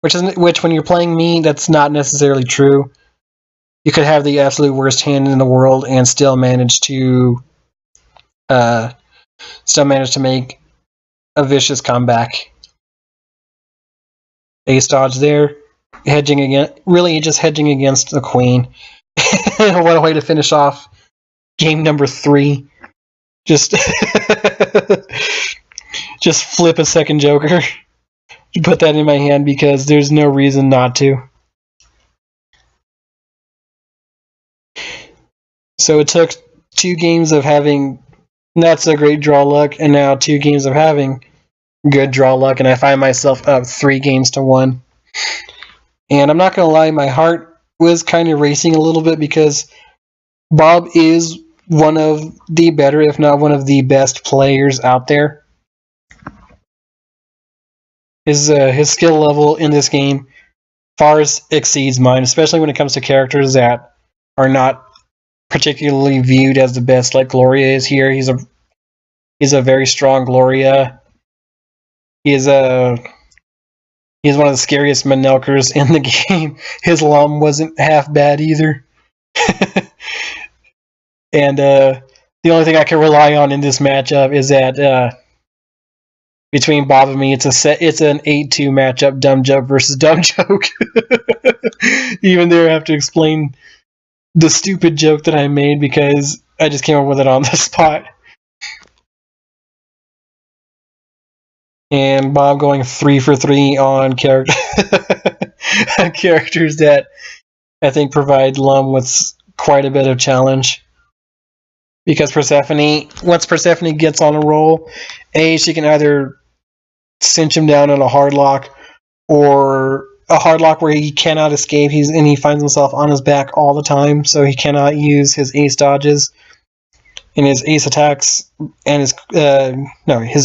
Which when you're playing me, that's not necessarily true. You could have the absolute worst hand in the world and still manage to make a vicious comeback. Ace dodge there, hedging against the queen. What a way to finish off game number 3. Just flip a second joker. Put that in my hand because there's no reason not to. So it took 2 games of having not so great draw luck, and now 2 games of having good draw luck, and I find myself up 3 games to 1. And I'm not going to lie, my heart was kind of racing a little bit because Bob is one of the better, if not one of the best players out there. His skill level in this game far exceeds mine, especially when it comes to characters that are not particularly viewed as the best, like Gloria is here. He's a very strong Gloria. He's one of the scariest Manelkers in the game. His Lum wasn't half bad either. And the only thing I can rely on in this matchup is that between Bob and me, it's an 8-2 matchup, Dumb Joke versus Dumb Joke. Even there I have to explain the stupid joke that I made because I just came up with it on the spot. And Bob going 3 for 3 on characters that I think provide Lum with quite a bit of challenge. Because once Persephone gets on a roll, she can either cinch him down in a hard lock, or a hard lock where he cannot escape. He finds himself on his back all the time, so he cannot use his ace dodges and his ace attacks, and his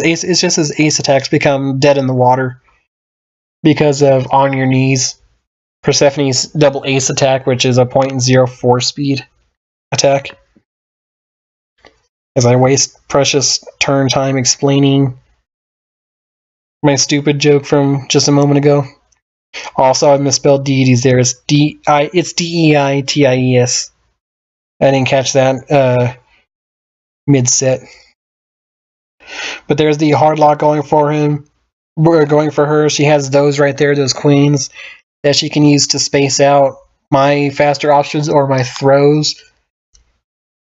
ace attacks become dead in the water because of On Your Knees, Persephone's double ace attack, which is a 0.04 speed attack. As I waste precious turn time explaining my stupid joke from just a moment ago. Also, I misspelled deities there. It's D-E-I-T-I-E-S. I didn't catch that mid-set. But there's the hard lock going for him. We're going for her. She has those right there, those queens, that she can use to space out my faster options or my throws.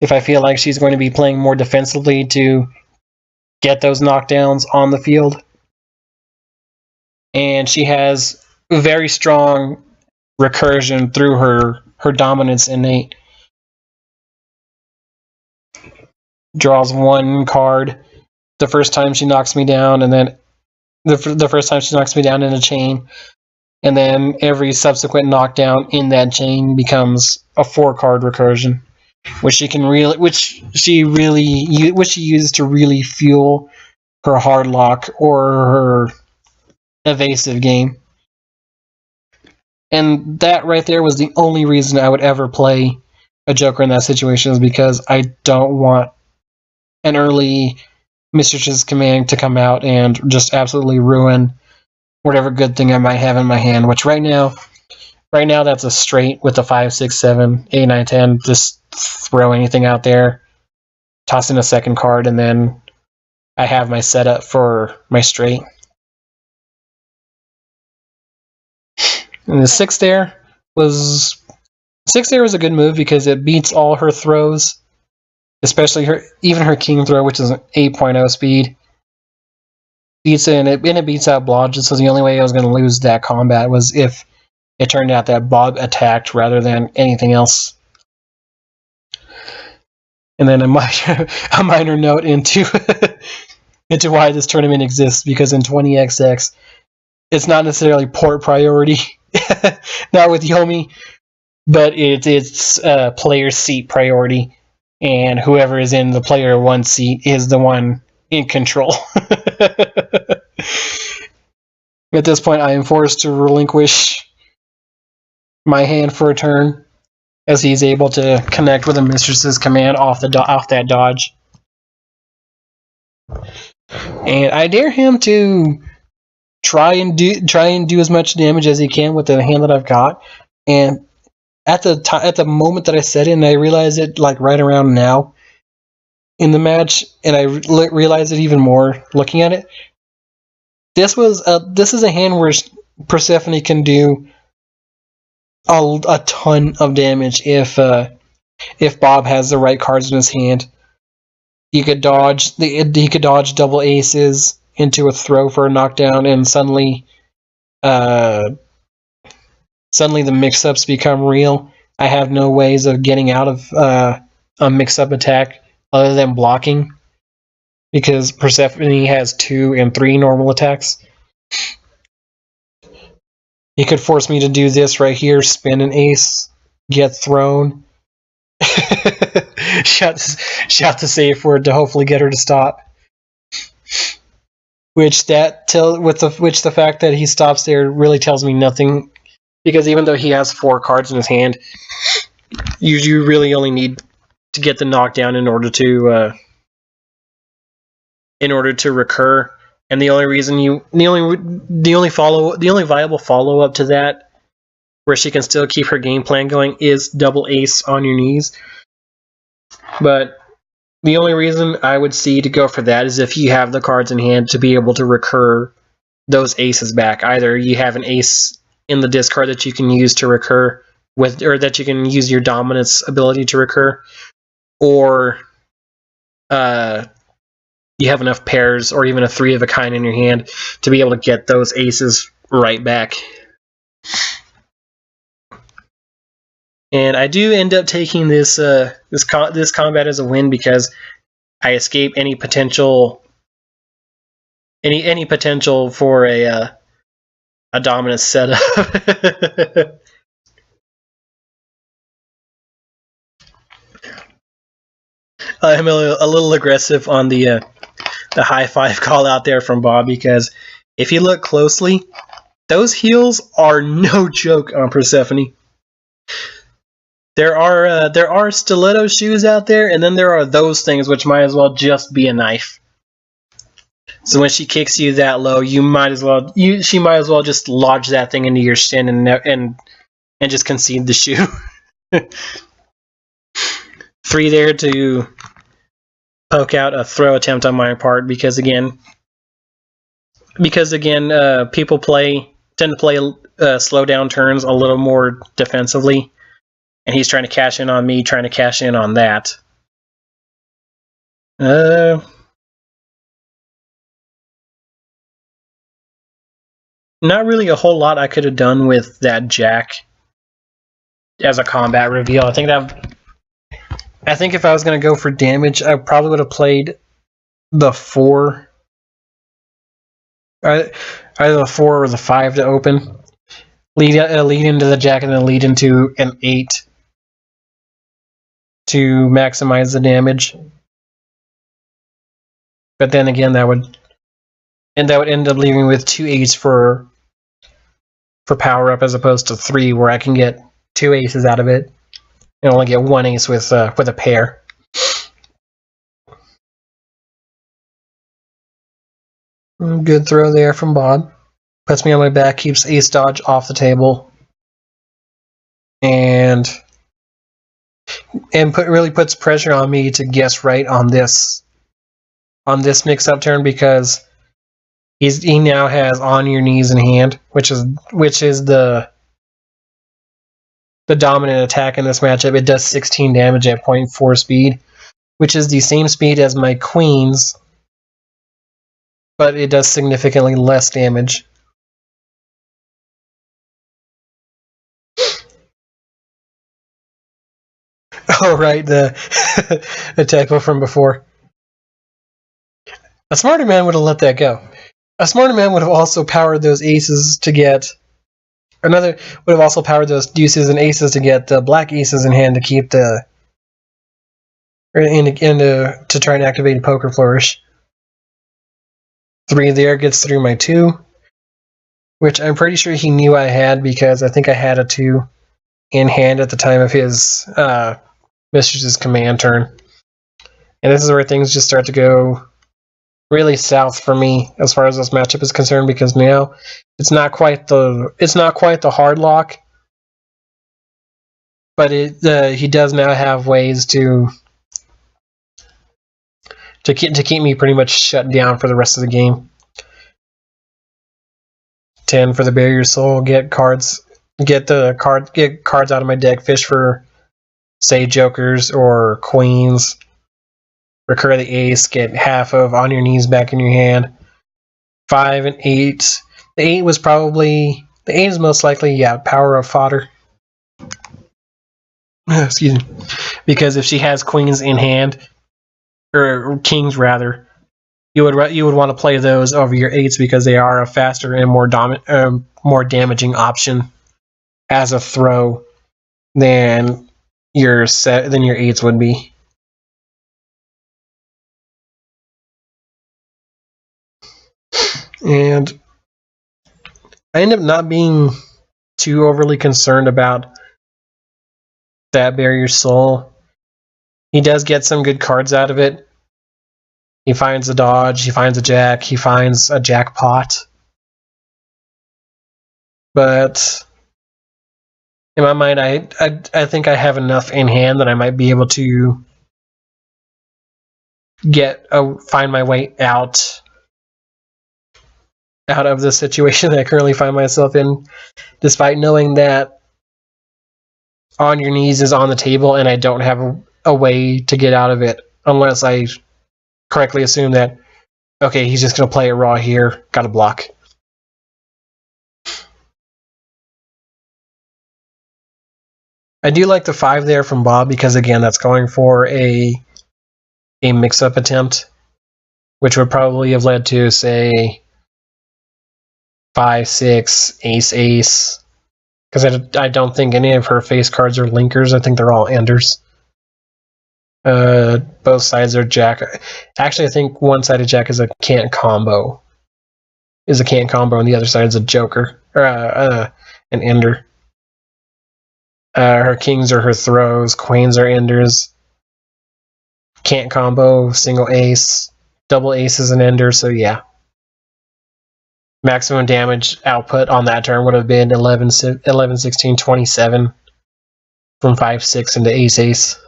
If I feel like she's going to be playing more defensively to get those knockdowns on the field. And she has very strong recursion through her dominance innate. Draws one card the first time she knocks me down, and then the first time she knocks me down in a chain, and then every subsequent knockdown in that chain becomes a 4-card recursion, which she uses to really fuel her hard lock or her evasive game. And that right there was the only reason I would ever play a Joker in that situation, is because I don't want an early Mistress's Command to come out and just absolutely ruin whatever good thing I might have in my hand, which right now that's a straight with a 5, 6, 7, 8, 9, 10. Just throw anything out there, toss in a second card, and then I have my setup for my straight. And the 6 there was a good move because it beats all her throws, especially even her king throw, which is an 8.0 speed. Beats it, and it beats out Blodgett, so the only way I was going to lose that combat was if it turned out that Bob attacked rather than anything else. And then a minor note into into why this tournament exists, because in 20XX, it's not necessarily port priority, not with Yomi, but it's player seat priority, and whoever is in the player 1 seat is the one in control. At this point, I am forced to relinquish my hand for a turn, as he's able to connect with a Mistress's Command off that dodge. And I dare him to try and do as much damage as he can with the hand that I've got. And at the moment that I said it, and I realized it like right around now in the match, and I realized it even more looking at it. This is a hand where Persephone can do a ton of damage if Bob has the right cards in his hand. He could dodge double aces into a throw for a knockdown, and suddenly the mix-ups become real. I have no ways of getting out of a mix-up attack other than blocking, because Persephone has 2 and 3 normal attacks. He could force me to do this right here, spin an ace, get thrown, shout the safe word to hopefully get her to stop. Which the fact that he stops there really tells me nothing, because even though he has 4 cards in his hand, you really only need to get the knockdown in order to recur. And the only viable follow up to that, where she can still keep her game plan going, is double ace on your knees. But the only reason I would see to go for that is if you have the cards in hand to be able to recur those aces back. Either you have an ace in the discard that you can use to recur with, or that you can use your dominance ability to recur, or you have enough pairs or even a 3 of a kind in your hand to be able to get those aces right back. And I do end up taking this combat as a win because I escape any potential for a dominant setup. I'm a little aggressive on the high five call out there from Bob, because if you look closely, those heels are no joke on Persephone. There are stiletto shoes out there, and then there are those things which might as well just be a knife. So when she kicks you that low, she might as well just lodge that thing into your shin and just concede the shoe. 3 there to poke out a throw attempt on my part, because again, people tend to play slow down turns a little more defensively, and he's trying to cash in on me, trying to cash in on that. Not really a whole lot I could have done with that jack as a combat reveal. I think if I was going to go for damage, I probably would have played the 4. Either the 4 or the 5 to open. Lead into the jack and then lead into an 8 to maximize the damage. But then again, that would end up leaving with 2 8s for power up, as opposed to 3, where I can get 2 aces out of it and only get 1 ace with a pair. Good throw there from Bob. Puts me on my back, keeps ace dodge off the table, and really puts pressure on me to guess right on this mix-up turn, because he now has on your knees in hand, which is the dominant attack in this matchup. It does 16 damage at 0.4 speed, which is the same speed as my queens, but it does significantly less damage. Oh, right, the typo from before. A smarter man would have let that go. A smarter man would have also powered those aces to get... would have also powered those deuces and aces to get the black aces in hand to keep to try and activate Poker Flourish. 3 there gets through my 2, which I'm pretty sure he knew I had, because I think I had a 2 in hand at the time of his Mistress's command turn. And this is where things just start to go really south for me as far as this matchup is concerned, because now it's not quite the hard lock, but he does now have ways to keep me pretty much shut down for the rest of the game. 10 for the Barrier Soul. Get cards out of my deck. Fish for, say, jokers or queens. Recur the ace. Get half of on your knees back in your hand. 5 and 8. The 8 is most likely, power of fodder. Excuse me. Because if she has queens in hand, or kings rather, you would want to play those over your 8s, because they are a faster and more damaging option as a throw than your 8s would be. And I end up not being too overly concerned about that Barrier Soul. He does get some good cards out of it. He finds a dodge, he finds a jack, he finds a jackpot. But in my mind, I think I have enough in hand that I might be able to find my way out of the situation that I currently find myself in, despite knowing that on your knees is on the table and I don't have a way to get out of it, unless I correctly assume that, okay, he's just going to play it raw here, got to block. I do like the 5 there from Bob because, again, that's going for a mix-up attempt, which would probably have led to, say, 5, 6, ace, ace. Because I don't think any of her face cards are linkers. I think they're all enders. Both sides are jack. Actually, I think one side of jack is a can't combo. And the other side is a joker. Or an ender. Her kings are her throws. Queens are enders. Can't combo, single ace. Double ace is an ender, so yeah. Maximum damage output on that turn would have been 11, 16, 27 from 5, 6 into ace, ace.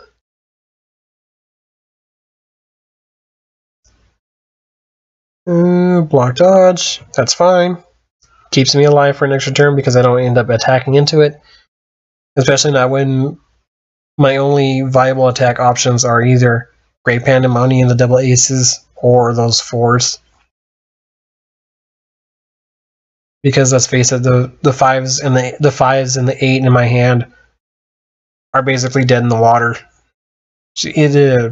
Block dodge, that's fine. Keeps me alive for an extra turn because I don't end up attacking into it. Especially not when my only viable attack options are either Great Pandemonium and the double aces or those 4s. Because let's face it, the 5s and the 8 in my hand are basically dead in the water.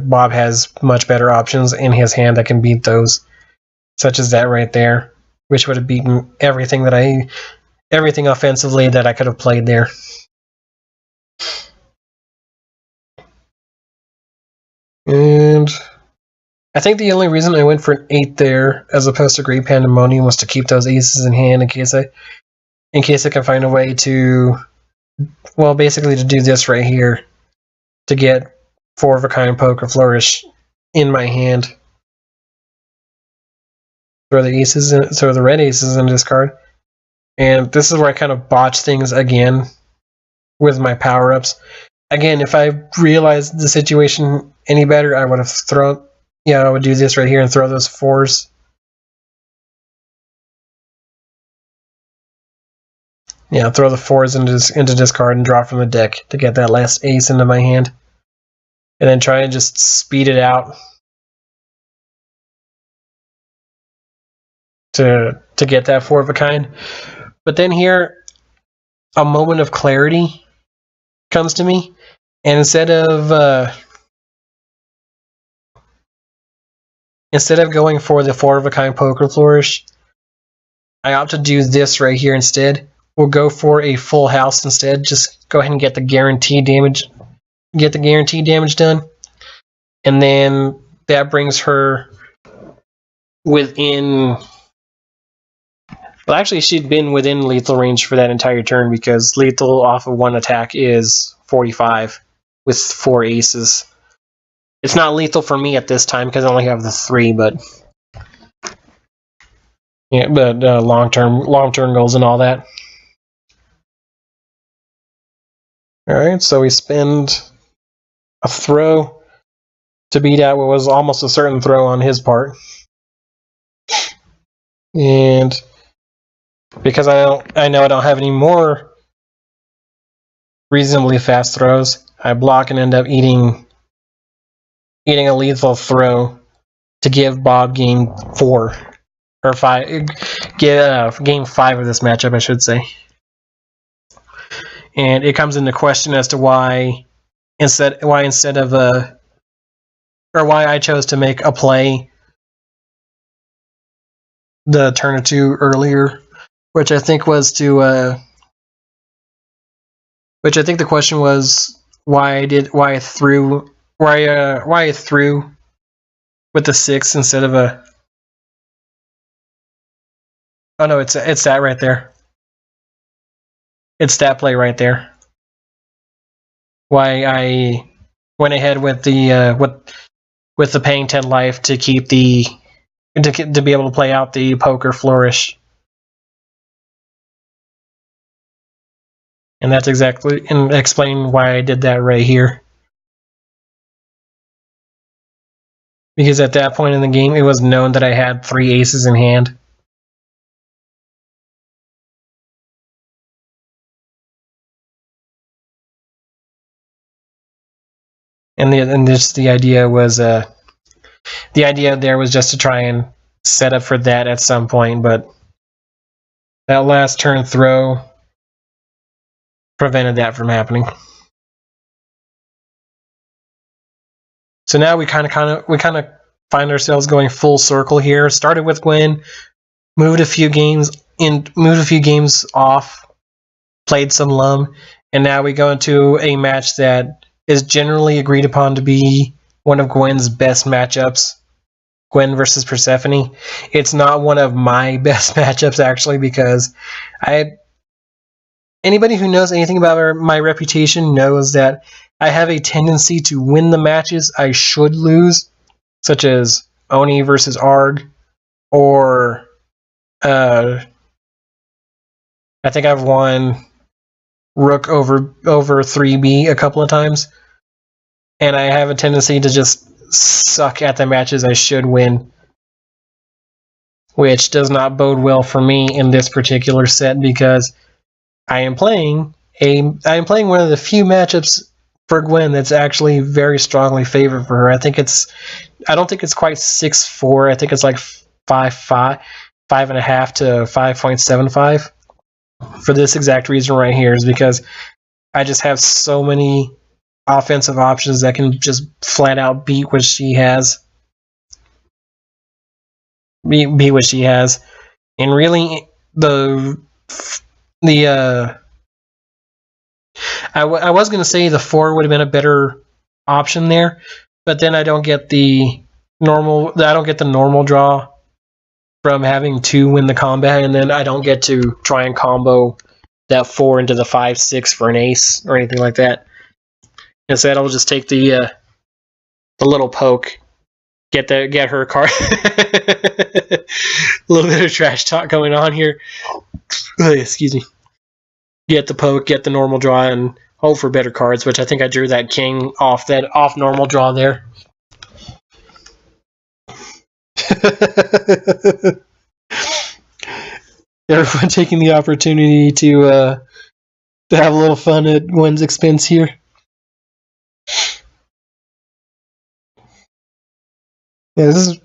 Bob has much better options in his hand that can beat those, such as that right there, which would have beaten everything offensively that I could have played there. And I think the only reason I went for an 8 there, as opposed to Great Pandemonium, was to keep those aces in hand in case I can find a way to, well, basically to do this right here, to get 4 of a kind poker flourish in my hand. Throw the red aces in discard, and this is where I kind of botch things again with my power ups. Again, if I realized the situation any better, I would have thrown. Yeah, I would do this right here and throw those 4s. Yeah, throw the 4s into discard and draw from the deck to get that last ace into my hand. And then try and just speed it out to get that 4 of a kind. But then here, a moment of clarity comes to me. And instead of going for the 4 of a kind poker flourish, I opt to do this right here instead. We'll go for a full house instead. Just go ahead and get the guaranteed damage. Get the guaranteed damage done. And then that brings her within. Well, actually, she'd been within lethal range for that entire turn because lethal off of 1 attack is 45 with 4 aces. It's not lethal for me at this time because I only have the 3, but yeah, but long-term goals and all that. All right, so we spend a throw to beat out what was almost a certain throw on his part, and because I know I don't have any more reasonably fast throws, I block and end up eating a lethal throw to give Bob game 4 or 5, game 5 of this matchup, I should say. And it comes into question as to why I chose to make a play the turn or 2 earlier, which I think was to which I think the question was why I threw with the 6 instead of a. Oh no, it's that right there. It's that play right there. Why I went ahead with the paying 10 life to keep to be able to play out the poker flourish. And that's exactly, and explain why I did that right here. Because at that point in the game, it was known that I had 3 aces in hand. And the idea was the idea there was just to try and set up for that at some point, but that last turn throw prevented that from happening. So now we kind of find ourselves going full circle here. Started with Gwen, moved a few games off, played some Lum, and now we go into a match that is generally agreed upon to be one of Gwen's best matchups. Gwen versus Persephone. It's not one of my best matchups, actually, because anybody who knows anything about my reputation knows that I have a tendency to win the matches I should lose, such as Oni versus Arg, or I think I've won Rook over 3B a couple of times, and I have a tendency to just suck at the matches I should win, which does not bode well for me in this particular set because I am playing one of the few matchups for Gwen that's actually very strongly favored for her. I don't think it's quite 6-4. I think it's like 5.5 to 5.75. For this exact reason right here is because I just have so many offensive options that can just flat out beat what she has. Beat what she has. And really, I was going to say the 4 would have been a better option there, but then I don't get the normal draw from having 2 win the combat, and then I don't get to try and combo that 4 into the 5-6 for an ace or anything like that. Instead, I'll just take the little poke, get her card. A little bit of trash talk going on here. Excuse me. Get the poke, get the normal draw, and hope for better cards, which I think I drew that king off normal draw there. Everyone taking the opportunity to have a little fun at Gwen's expense here. Yeah, this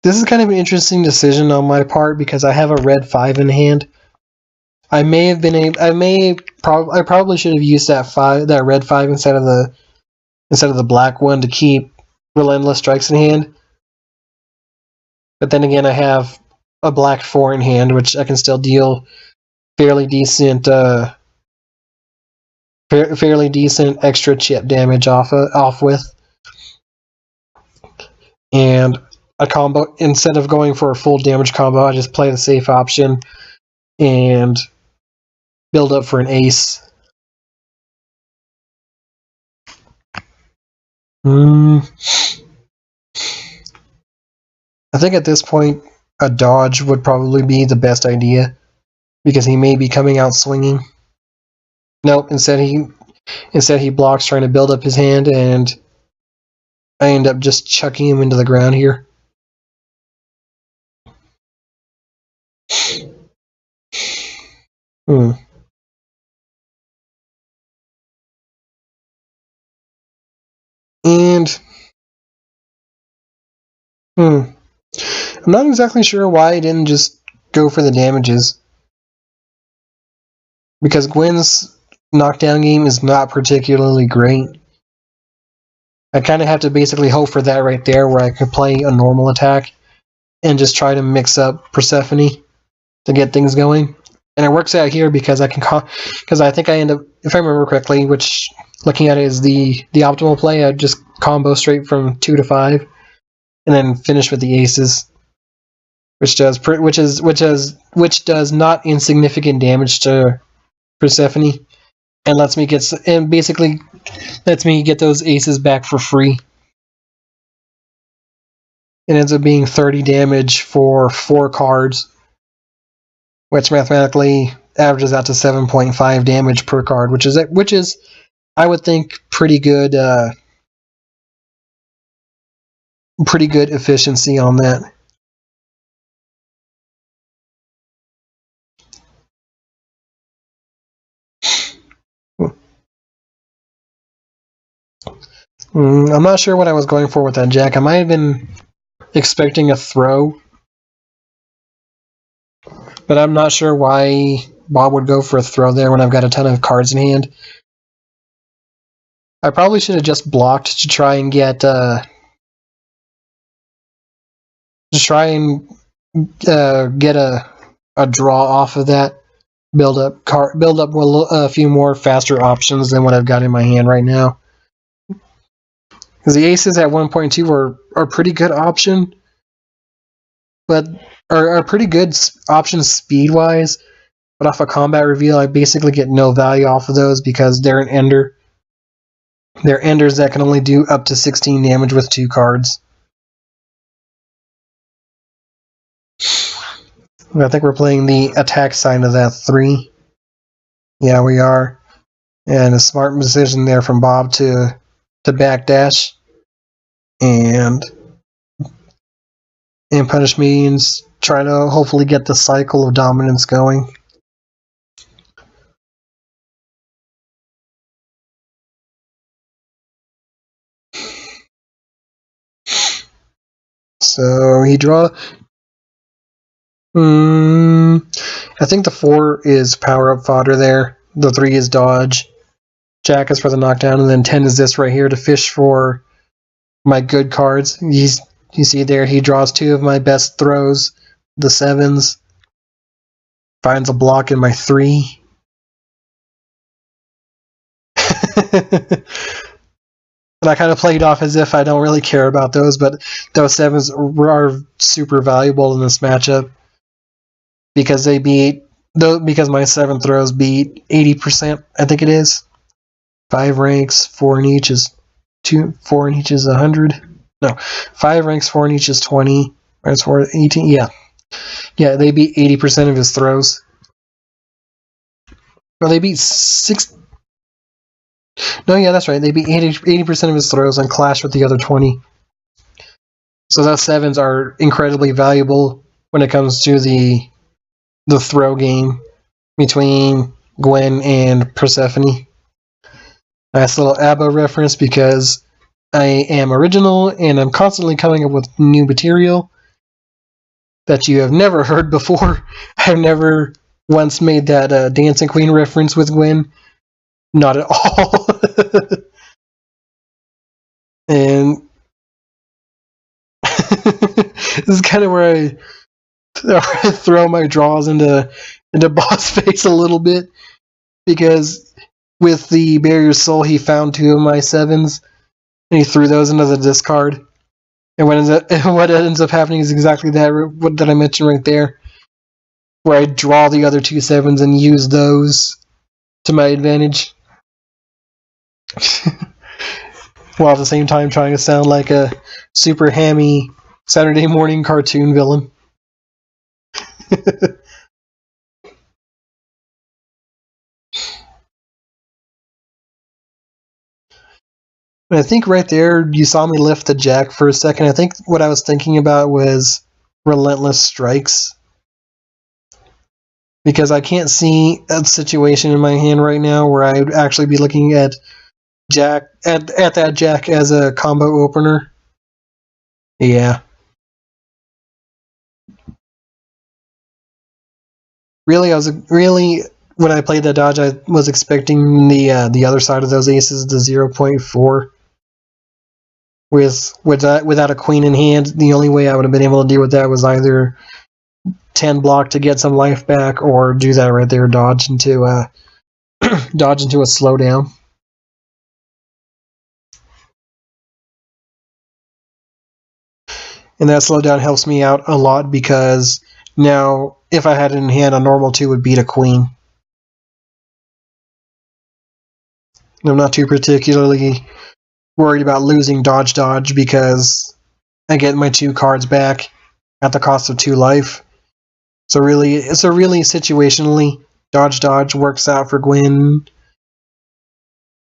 is kind of an interesting decision on my part because I have a red 5 in hand. I probably should have used that red 5 instead of the black one to keep relentless strikes in hand. But then again, I have a black 4 in hand, which I can still deal fairly decent extra chip damage off with. And a combo, instead of going for a full damage combo, I just play the safe option and build up for an ace. I think at this point, a dodge would probably be the best idea because he may be coming out swinging. Nope, instead he blocks trying to build up his hand, and I end up just chucking him into the ground here. And I'm not exactly sure why I didn't just go for the damages. Because Gwen's knockdown game is not particularly great. I kind of have to basically hope for that right there where I could play a normal attack and just try to mix up Persephone to get things going. And it works out here because I think I end up, if I remember correctly, which looking at it is the optimal play, I just combo straight from 2 to 5 and then finish with the aces, which does not insignificant damage to Persephone and basically lets me get those aces back for free. It ends up being 30 damage for 4 cards, which mathematically averages out to 7.5 damage per card, which is I would think pretty good efficiency on that. I'm not sure what I was going for with that jack. I might have been expecting a throw, but I'm not sure why Bob would go for a throw there when I've got a ton of cards in hand. I probably should have just blocked to try and get Just try and get a draw off of that. Build up a few more faster options than what I've got in my hand right now. Because the aces at 1.2 are a pretty good option, but are pretty good options speed wise. But off a combat reveal, I basically get no value off of those because they're an ender. They're enders that can only do up to 16 damage with 2 cards. I think we're playing the attack side of that 3. Yeah, we are. And a smart decision there from Bob to backdash and punish me and try to hopefully get the cycle of dominance going. So he draw. I think the 4 is power up fodder there. The 3 is dodge. Jack is for the knockdown, and then 10 is this right here to fish for my good cards. You see there, he draws 2 of my best throws, the 7s. Finds a block in my 3. And I kind of played off as if I don't really care about those, but those 7s are super valuable in this matchup because because my 7 throws beat 80%, I think it is. 5 ranks, 4 in each is 4 in each is 100. No, 5 ranks, 4 in each is 20. Ranks 4, 18. Yeah, they beat 80% of his throws. Well, they beat 6. No, yeah, that's right. They beat 80% of his throws and clash with the other 20. So those 7s are incredibly valuable when it comes to the throw game between Gwen and Persephone. Nice little ABBA reference because I am original and I'm constantly coming up with new material that you have never heard before. I've never once made that Dancing Queen reference with Gwen. Not at all. And this is kind of where I throw my draws into Bob's face a little bit, because with the Barrier Soul, he found 2 of my 7s, and he threw those into the discard. And what ends up happening is exactly that I mentioned right there, where I draw the other 2 7s and use those to my advantage. While at the same time trying to sound like a super hammy Saturday morning cartoon villain. I think right there you saw me lift the Jack for a second. I think what I was thinking about was Relentless Strikes. Because I can't see a situation in my hand right now where I would actually be looking at Jack at that Jack as a combo opener. Yeah. Really when I played that dodge, I was expecting the other side of those aces, the 0.4. Without a queen in hand, the only way I would have been able to deal with that was either 10 block to get some life back, or do that right there, dodge into a slowdown. And that slowdown helps me out a lot because now if I had it in hand, a normal 2 would beat a queen. And I'm not too particularly worried about losing dodge because I get my 2 cards back at the cost of 2 life. So really situationally, dodge works out for Gwen.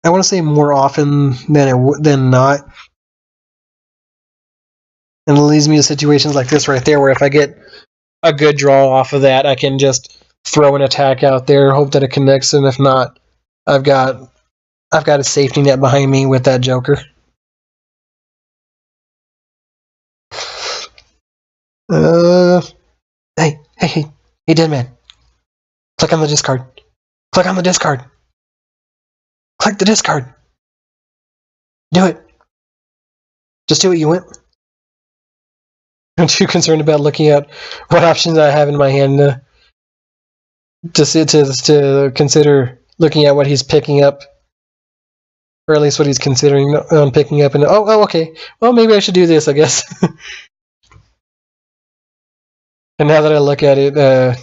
I want to say more often than not. And it leads me to situations like this right there, where if I get a good draw off of that, I can just throw an attack out there, hope that it connects, and if not, I've got a safety net behind me with that Joker. Hey, Deadman. Click on the discard. Click on the discard. Click the discard. Do it. Just do what you want. I'm too concerned about looking at what options I have in my hand to consider looking at what he's picking up, or at least what he's considering on picking up. And okay. Well, maybe I should do this, I guess. And now that I look at it, I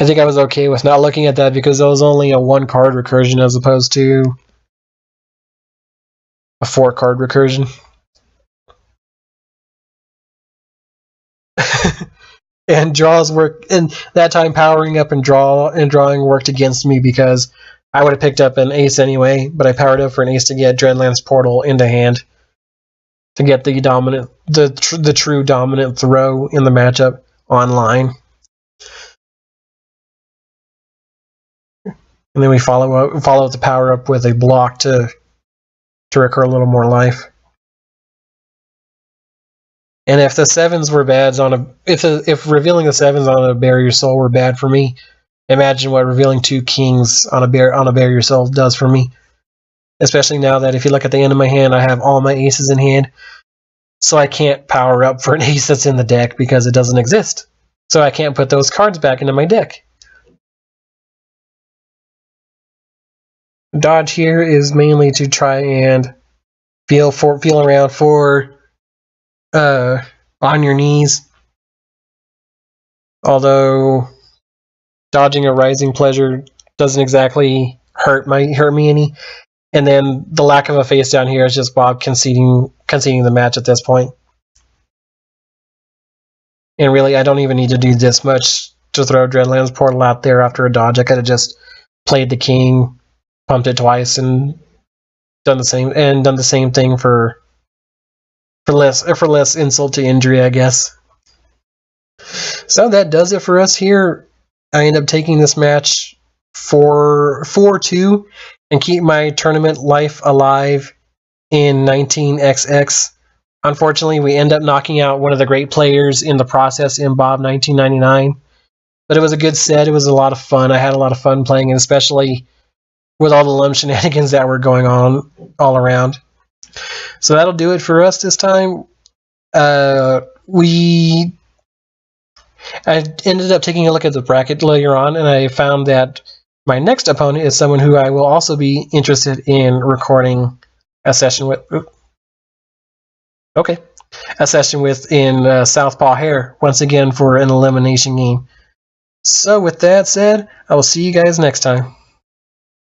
think I was okay with not looking at that because that was only a 1-card recursion as opposed to a 4-card recursion. And draws work, and that time powering up and drawing worked against me because I would have picked up an ace anyway, but I powered up for an ace to get Dreadlands Portal into hand to get the dominant, the true dominant throw in the matchup online. And then we follow up the power up with a block to recur a little more life. And if the 7s were bad if revealing the 7s on a Barrier Soul were bad for me, imagine what revealing 2 kings on a Barrier Soul does for me. Especially now that if you look at the end of my hand, I have all my aces in hand, so I can't power up for an ace that's in the deck because it doesn't exist. So I can't put those cards back into my deck. Dodge here is mainly to try and feel around for on your knees. Although dodging a Rising Pleasure doesn't exactly hurt me any. And then the lack of a face down here is just Bob conceding the match at this point. And really, I don't even need to do this much to throw Dreadlands Portal out there after a dodge. I could have just played the king, pumped it twice, and done the same thing for less insult to injury, I guess. So that does it for us here. I end up taking this match for 4-2 and keep my tournament life alive in 19XX. Unfortunately, we end up knocking out one of the great players in the process in Bob 1999. But it was a good set. It was a lot of fun. I had a lot of fun playing it, especially with all the lump shenanigans that were going on all around. So that'll do it for us this time. I ended up taking a look at the bracket later on, and I found that my next opponent is someone who I will also be interested in recording a session with. A session with in Southpaw Hair, once again for an elimination game. So with that said, I will see you guys next time.